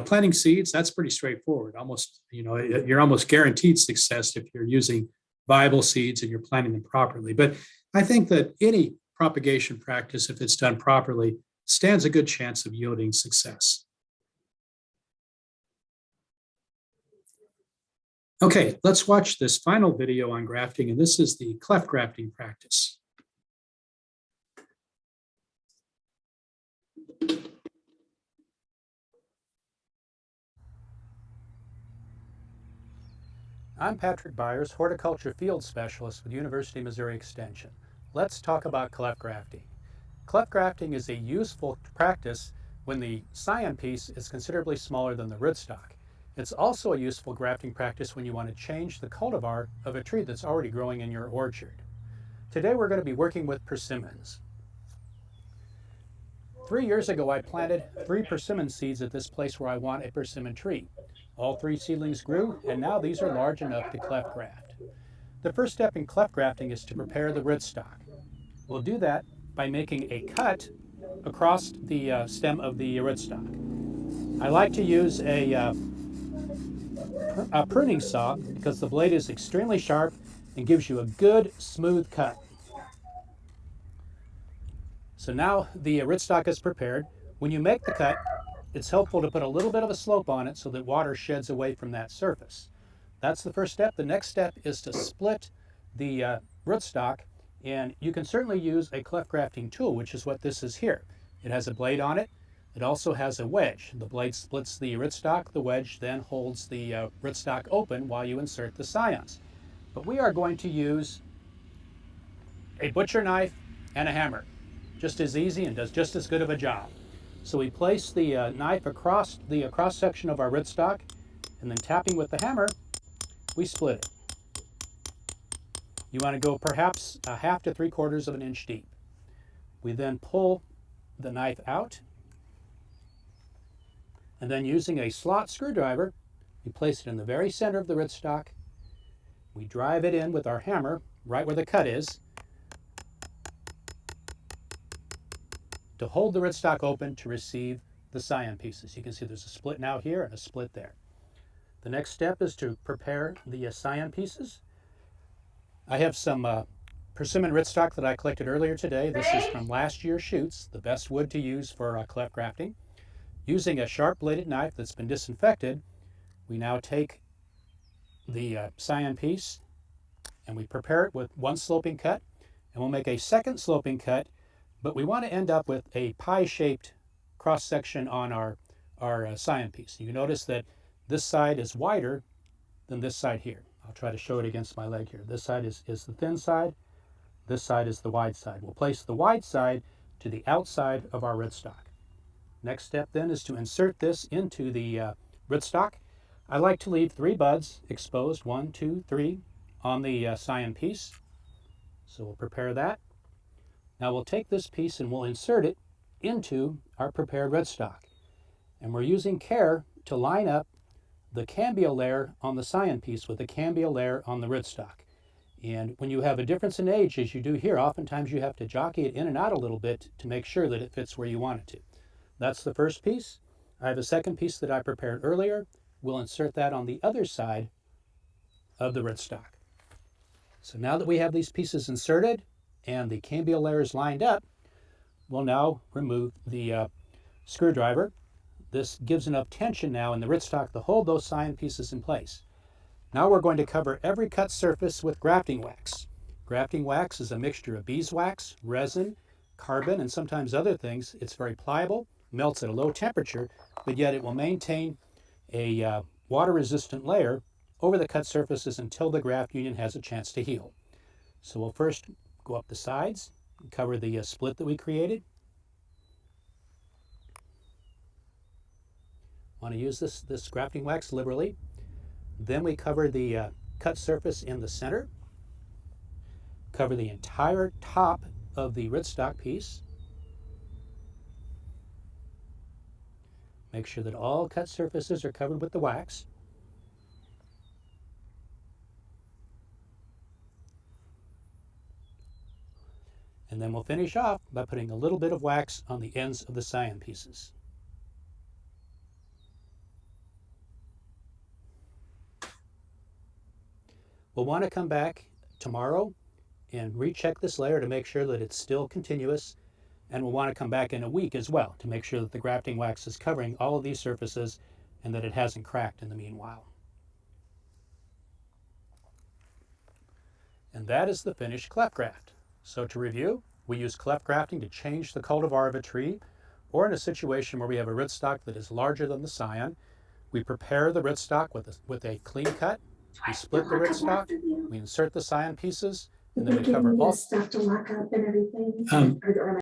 Planting seeds, that's pretty straightforward. Almost, you're almost guaranteed success if you're using viable seeds and you're planting them properly. But I think that any propagation practice, if it's done properly, stands a good chance of yielding success. Okay, let's watch this final video on grafting, and this is the cleft grafting practice. I'm Patrick Byers, Horticulture Field Specialist with University of Missouri Extension. Let's talk about cleft grafting. Cleft grafting is a useful practice when the scion piece is considerably smaller than the rootstock. It's also a useful grafting practice when you want to change the cultivar of a tree that's already growing in your orchard. Today we're going to be working with persimmons. 3 years ago I planted 3 persimmon seeds at this place where I want a persimmon tree. All 3 seedlings grew, and now these are large enough to cleft graft. The first step in cleft grafting is to prepare the rootstock. We'll do that by making a cut across the stem of the rootstock. I like to use a pruning saw because the blade is extremely sharp and gives you a good smooth cut. So now the rootstock is prepared. When you make the cut, it's helpful to put a little bit of a slope on it so that water sheds away from that surface. That's the first step. The next step is to split the rootstock, and you can certainly use a cleft grafting tool, which is what this is here. It has a blade on it. It also has a wedge. The blade splits the rootstock. The wedge then holds the rootstock open while you insert the scions. But we are going to use a butcher knife and a hammer. Just as easy and does just as good of a job. So we place the knife across the cross section of our rootstock, and then tapping with the hammer, we split it. You want to go perhaps a half to 3/4 of an inch deep. We then pull the knife out, and then using a slot screwdriver, we place it in the very center of the rootstock. We drive it in with our hammer right where the cut is to hold the rootstock open to receive the scion pieces. You can see there's a split now here and a split there. The next step is to prepare the scion pieces. I have some persimmon rootstock that I collected earlier today. This is from last year's shoots, the best wood to use for cleft grafting. Using a sharp bladed knife that's been disinfected, we now take the scion piece and we prepare it with one sloping cut, and we'll make a second sloping cut but we want to end up with a pie-shaped cross-section on our scion piece. You notice that this side is wider than this side here. I'll try to show it against my leg here. This side is the thin side. This side is the wide side. We'll place the wide side to the outside of our rootstock. Next step then is to insert this into the rootstock. I like to leave 3 buds exposed, 1, 2, 3, on the scion piece. So we'll prepare that. Now we'll take this piece and we'll insert it into our prepared rootstock. And we're using care to line up the cambia layer on the scion piece with the cambia layer on the rootstock. And when you have a difference in age, as you do here, oftentimes you have to jockey it in and out a little bit to make sure that it fits where you want it to. That's the first piece. I have a second piece that I prepared earlier. We'll insert that on the other side of the rootstock. So now that we have these pieces inserted and the cambia layers lined up, we'll now remove the screwdriver. This gives enough tension now in the rootstock to hold those scion pieces in place. Now we're going to cover every cut surface with grafting wax. Grafting wax is a mixture of beeswax, resin, carbon, and sometimes other things. It's very pliable, melts at a low temperature, but yet it will maintain a water-resistant layer over the cut surfaces until the graft union has a chance to heal. So we'll first go up the sides and cover the split that we created. Want to use this grafting wax liberally. Then we cover the cut surface in the center. Cover the entire top of the rootstock piece. Make sure that all cut surfaces are covered with the wax. And then we'll finish off by putting a little bit of wax on the ends of the scion pieces. We'll want to come back tomorrow and recheck this layer to make sure that it's still continuous. And we'll want to come back in a week as well to make sure that the grafting wax is covering all of these surfaces and that it hasn't cracked in the meanwhile. And that is the finished cleft graft. So to review, we use cleft grafting to change the cultivar of a tree, or in a situation where we have a rootstock that is larger than the scion. We prepare the rootstock with a clean cut. We split the rootstock, we insert the scion pieces, and then we cover all stuff to lock up and everything.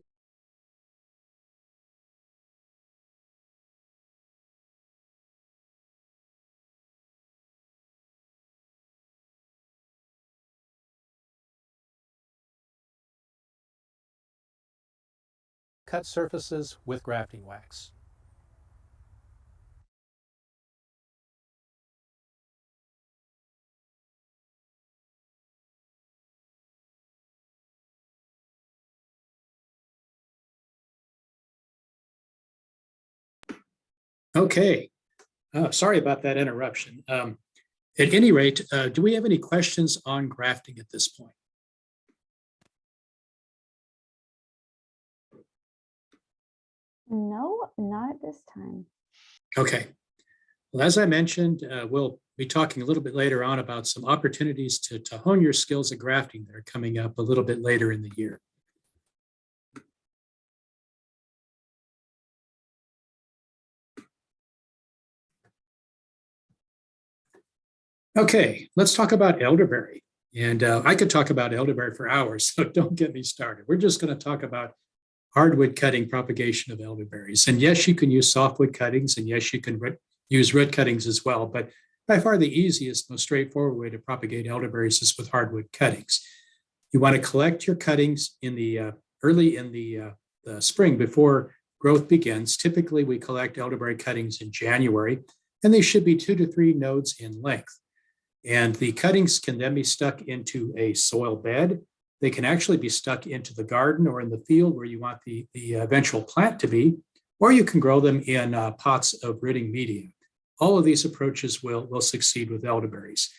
cut surfaces with grafting wax. Okay, sorry about that interruption. At any rate, do we have any questions on grafting at this point? No, not at this time. Okay. Well, as I mentioned, we'll be talking a little bit later on about some opportunities to hone your skills at grafting that are coming up a little bit later in the year. Okay, let's talk about elderberry. And I could talk about elderberry for hours, so don't get me started. We're just going to talk about hardwood cutting propagation of elderberries. And yes, you can use softwood cuttings, and yes, you can use root cuttings as well. But by far the easiest, most straightforward way to propagate elderberries is with hardwood cuttings. You want to collect your cuttings in the early in the spring before growth begins. Typically, we collect elderberry cuttings in January, and they should be 2 to 3 nodes in length. And the cuttings can then be stuck into a soil bed. They can actually be stuck into the garden or in the field where you want the eventual plant to be, or you can grow them in pots of rooting media. All of these approaches will succeed with elderberries.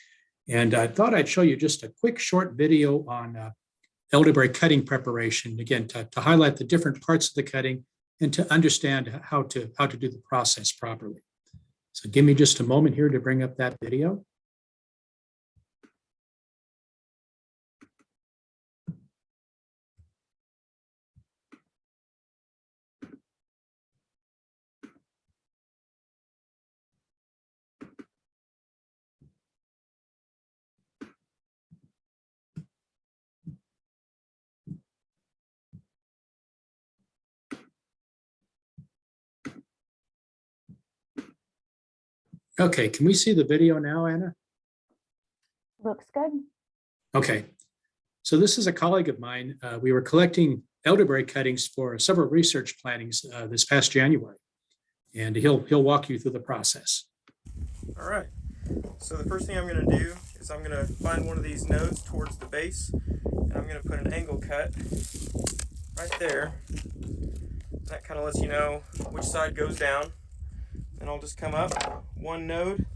And I thought I'd show you just a quick short video on elderberry cutting preparation, again, to highlight the different parts of the cutting and to understand how to do the process properly. So give me just a moment here to bring up that video. Okay, can we see the video now, Anna? Looks good. Okay, so this is a colleague of mine. We were collecting elderberry cuttings for several research plantings this past January, and he'll walk you through the process. All right, so the first thing I'm going to do is I'm going to find one of these nodes towards the base, and I'm going to put an angle cut right there. That kind of lets you know which side goes down. And I'll just come up one node,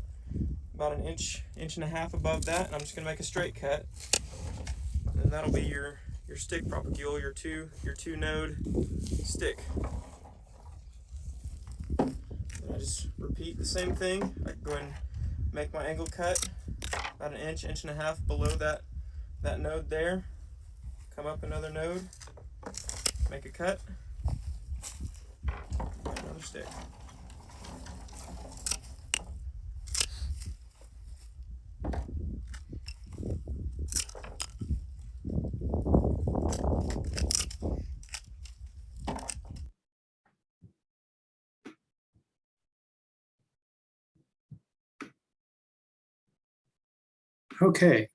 about an inch and a half above that, and I'm just going to make a straight cut. And that'll be your stick propagule, your two node stick. And I just repeat the same thing. I can go ahead and make my angle cut about an inch and a half below that node there. Come up another node, make a cut, and another stick. Okay,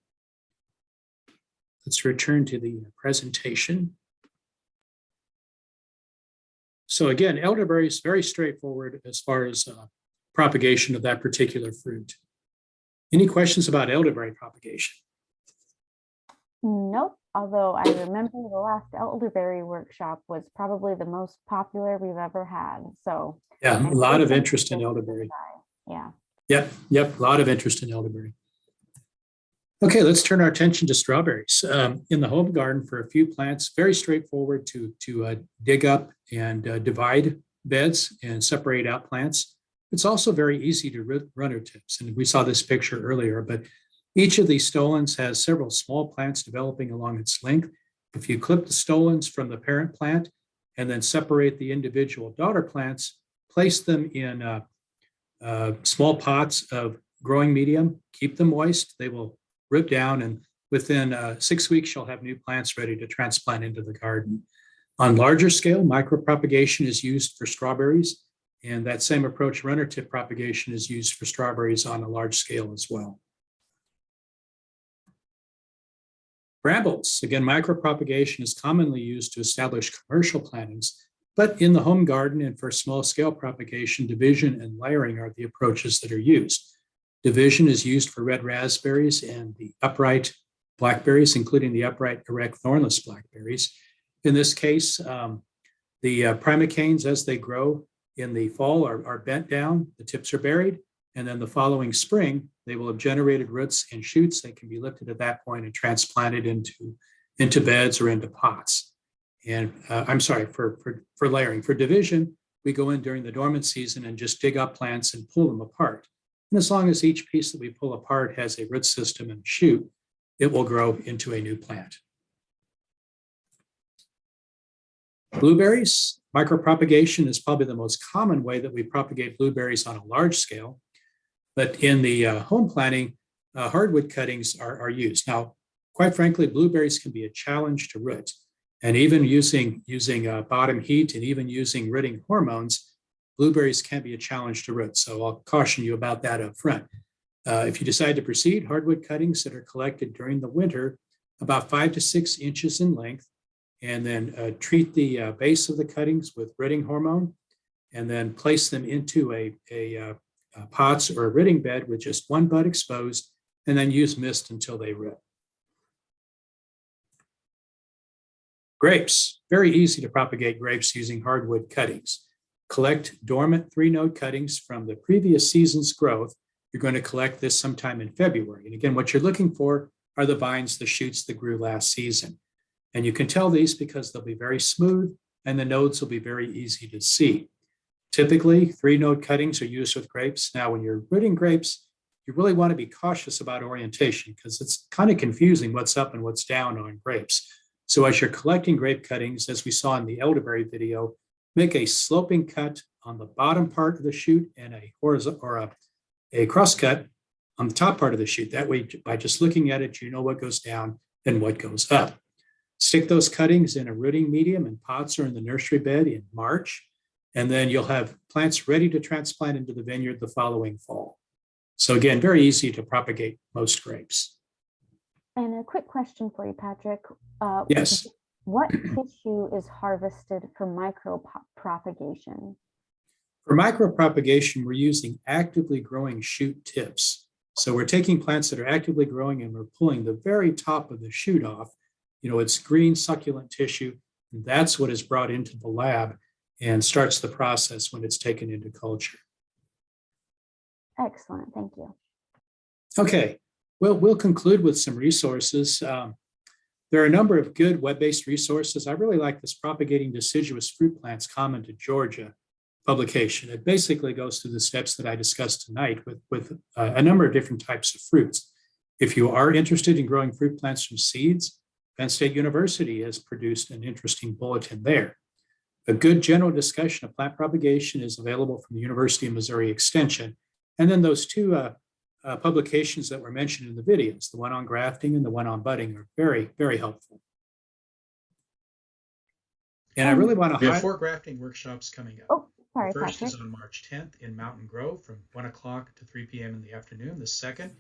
let's return to the presentation. So again, elderberry is very straightforward as far as propagation of that particular fruit. Any questions about elderberry propagation? Nope. Although I remember the last elderberry workshop was probably the most popular we've ever had. So Yeah, a lot of interest in elderberry. Yeah. Yep, a lot of interest in elderberry. Okay, let's turn our attention to strawberries. In the home garden for a few plants, very straightforward to dig up and divide beds and separate out plants. It's also very easy to runner tips. And we saw this picture earlier, but each of these stolons has several small plants developing along its length. If you clip the stolons from the parent plant and then separate the individual daughter plants, place them in small pots of growing medium, keep them moist, they will root down, and within 6 weeks, you'll have new plants ready to transplant into the garden. On larger scale, micropropagation is used for strawberries, and that same approach, runner tip propagation, is used for strawberries on a large scale as well. Brambles, again, micropropagation is commonly used to establish commercial plantings, but in the home garden and for small scale propagation, division and layering are the approaches that are used. Division is used for red raspberries and the upright blackberries, including the upright erect thornless blackberries. In this case, the primicanes, as they grow in the fall, are bent down, the tips are buried, and then the following spring, they will have generated roots and shoots that can be lifted at that point and transplanted into beds or into pots. And I'm sorry, for layering. For division, we go in during the dormant season and just dig up plants and pull them apart. And as long as each piece that we pull apart has a root system and shoot, it will grow into a new plant. Blueberries, micropropagation is probably the most common way that we propagate blueberries on a large scale. But in the home planting, hardwood cuttings are used. Now, quite frankly, blueberries can be a challenge to root. And even using bottom heat and even using rooting hormones, blueberries can be a challenge to root. So I'll caution you about that up front. If you decide to proceed, hardwood cuttings that are collected during the winter, about 5 to 6 inches in length, and then treat the base of the cuttings with rooting hormone, and then place them into a pots or a rooting bed with just one bud exposed, and then use mist until they root. Grapes, very easy to propagate grapes using hardwood cuttings. Collect dormant 3-node cuttings from the previous season's growth. You're going to collect this sometime in February. And again, what you're looking for are the vines, the shoots that grew last season. And you can tell these because they'll be very smooth and the nodes will be very easy to see. Typically, 3-node cuttings are used with grapes. Now, when you're rooting grapes, you really want to be cautious about orientation because it's kind of confusing what's up and what's down on grapes. So as you're collecting grape cuttings, as we saw in the elderberry video, make a sloping cut on the bottom part of the shoot and a horizontal or a cross cut on the top part of the shoot. That way, by just looking at it, you know what goes down and what goes up. Stick those cuttings in a rooting medium in pots or in the nursery bed in March, and then you'll have plants ready to transplant into the vineyard the following fall. So again, very easy to propagate most grapes. And a quick question for you, Patrick. Yes. What tissue is harvested for micropropagation? For micropropagation, we're using actively growing shoot tips. So we're taking plants that are actively growing and we're pulling the very top of the shoot off. It's green succulent tissue. And that's what is brought into the lab and starts the process when it's taken into culture. Excellent, thank you. Okay, well, we'll conclude with some resources. There are a number of good web-based resources. I really like this Propagating Deciduous Fruit Plants Common to Georgia publication. It basically goes through the steps that I discussed tonight with a number of different types of fruits. If you are interested in growing fruit plants from seeds, Penn State University has produced an interesting bulletin there. A good general discussion of plant propagation is available from the University of Missouri Extension. And then those two publications that were mentioned in the videos, the one on grafting and the one on budding, are very, very helpful. And I really want to We have 4 grafting workshops coming up. Oh, sorry, The first Patrick. is on March 10th in Mountain Grove from 1 o'clock to 3 p.m. in the afternoon. The second,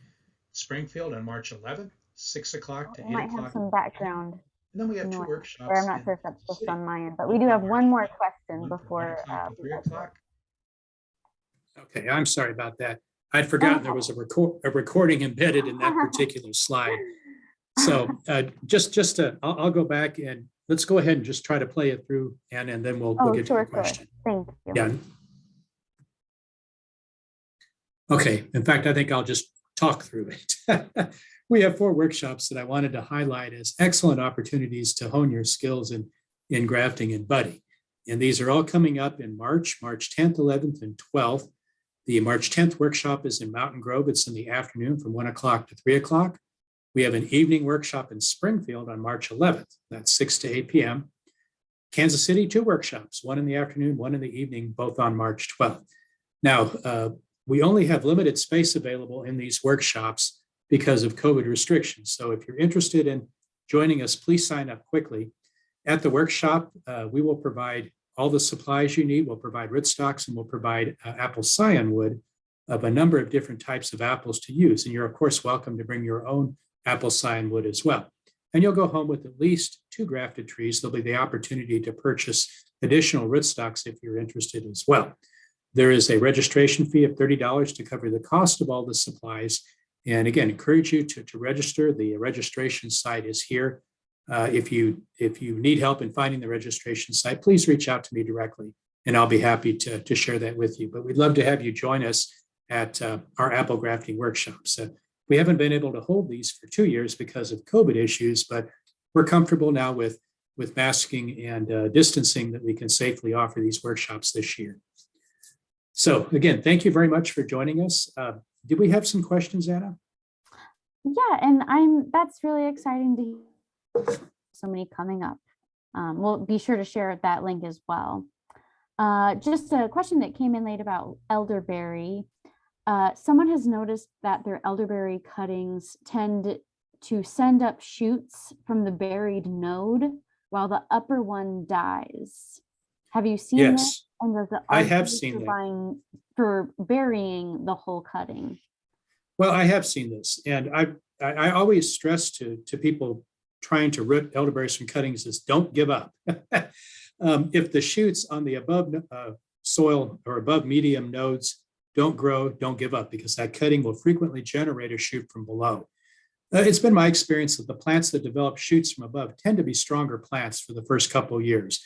Springfield on March 11th, 6 o'clock to 8 We might o'clock. have some background. And then we have 2 noise, workshops. Or I'm not in sure if that's Kansas just City, on my end, but we do have one more question one from 1 before. o'clock to 3 o'clock. Okay, I'm sorry about that. I'd forgotten there was a recording embedded in that particular slide. So I'll go back and let's go ahead and just try to play it through, and then we'll get to your question. Thank you. Yeah. Okay, in fact, I think I'll just talk through it. We have 4 workshops that I wanted to highlight as excellent opportunities to hone your skills in grafting and budding. And these are all coming up in March 10th, 11th, and 12th. The March 10th workshop is in Mountain Grove. It's in the afternoon from 1 o'clock to 3 o'clock. We have an evening workshop in Springfield on March 11th. That's 6 to 8 p.m. Kansas City, 2 workshops, one in the afternoon, one in the evening, both on March 12th. Now, we only have limited space available in these workshops because of COVID restrictions. So if you're interested in joining us, please sign up quickly. At the workshop, we will provide all the supplies you need. We'll provide rootstocks and we'll provide apple scion wood of a number of different types of apples to use. And you're of course welcome to bring your own apple scion wood as well. And you'll go home with at least 2 grafted trees. There'll be the opportunity to purchase additional rootstocks if you're interested as well. There is a registration fee of $30 to cover the cost of all the supplies. And again, encourage you to register. The registration site is here. If you need help in finding the registration site, please reach out to me directly and I'll be happy to share that with you. But we'd love to have you join us at our apple grafting workshops. We haven't been able to hold these for 2 years because of COVID issues, but we're comfortable now with masking and distancing that we can safely offer these workshops this year. So again, thank you very much for joining us. Did we have some questions, Anna? Yeah, and that's really exciting to hear. So many coming up. We'll be sure to share that link as well. Just a question that came in late about elderberry. Someone has noticed that their elderberry cuttings tend to send up shoots from the buried node while the upper one dies. Have you seen Yes. this? And does the I have seen that for burying the whole cutting? Well, I have seen this, and I always stress to people trying to root elderberries from cuttings is don't give up. If the shoots on the above soil or above medium nodes don't grow, don't give up, because that cutting will frequently generate a shoot from below. It's been my experience that the plants that develop shoots from above tend to be stronger plants for the first couple of years.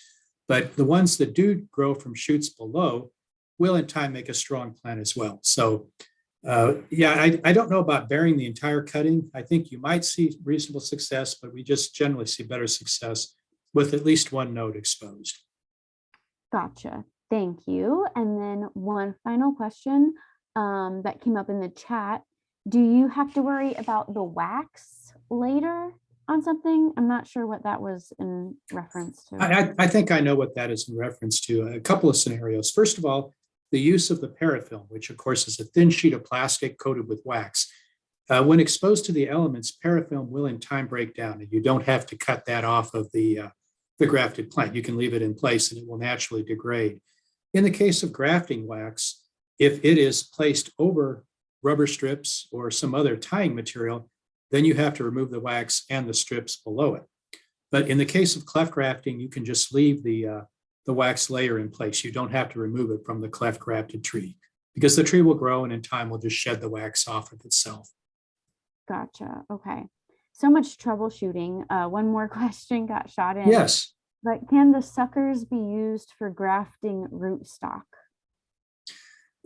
But the ones that do grow from shoots below will in time make a strong plant as well. So I don't know about burying the entire cutting. I think you might see reasonable success, but we just generally see better success with at least one node exposed. Gotcha. Thank you. And then one final question that came up in the chat. Do you have to worry about the wax later on something? I'm not sure what that was in reference to. I think I know what that is in reference to. A couple of scenarios. First of all, the use of the parafilm, which of course is a thin sheet of plastic coated with wax. When exposed to the elements, parafilm will in time break down, and you don't have to cut that off of the grafted plant. You can leave it in place and it will naturally degrade. In the case of grafting wax, if it is placed over rubber strips or some other tying material, then you have to remove the wax and the strips below it. But in the case of cleft grafting, you can just leave the wax layer in place. You don't have to remove it from the cleft grafted tree because the tree will grow and in time will just shed the wax off of itself. Gotcha. Okay. So much troubleshooting. One more question got shot in. Yes. But can the suckers be used for grafting rootstock?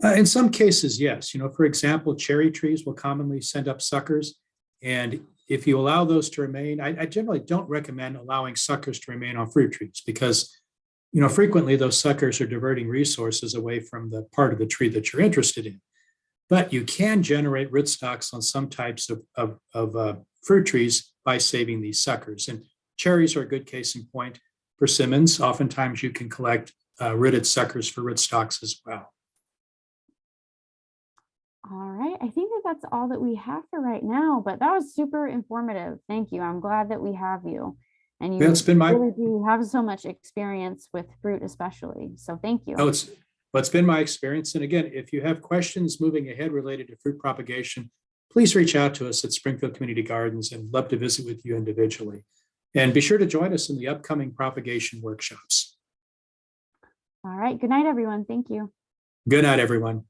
In some cases, yes. For example, cherry trees will commonly send up suckers. And if you allow those to remain, I generally don't recommend allowing suckers to remain on fruit trees because, frequently those suckers are diverting resources away from the part of the tree that you're interested in. But you can generate rootstocks on some types of fruit trees by saving these suckers. And cherries are a good case in point. Persimmons, oftentimes you can collect rooted suckers for rootstocks as well. All right. I think that's all that we have for right now, but that was super informative. Thank you. I'm glad that we have you. And you really do have so much experience with fruit especially. So thank you. It's been my experience. And again, if you have questions moving ahead related to fruit propagation, please reach out to us at Springfield Community Gardens and love to visit with you individually. And be sure to join us in the upcoming propagation workshops. All right. Good night, everyone. Thank you. Good night, everyone.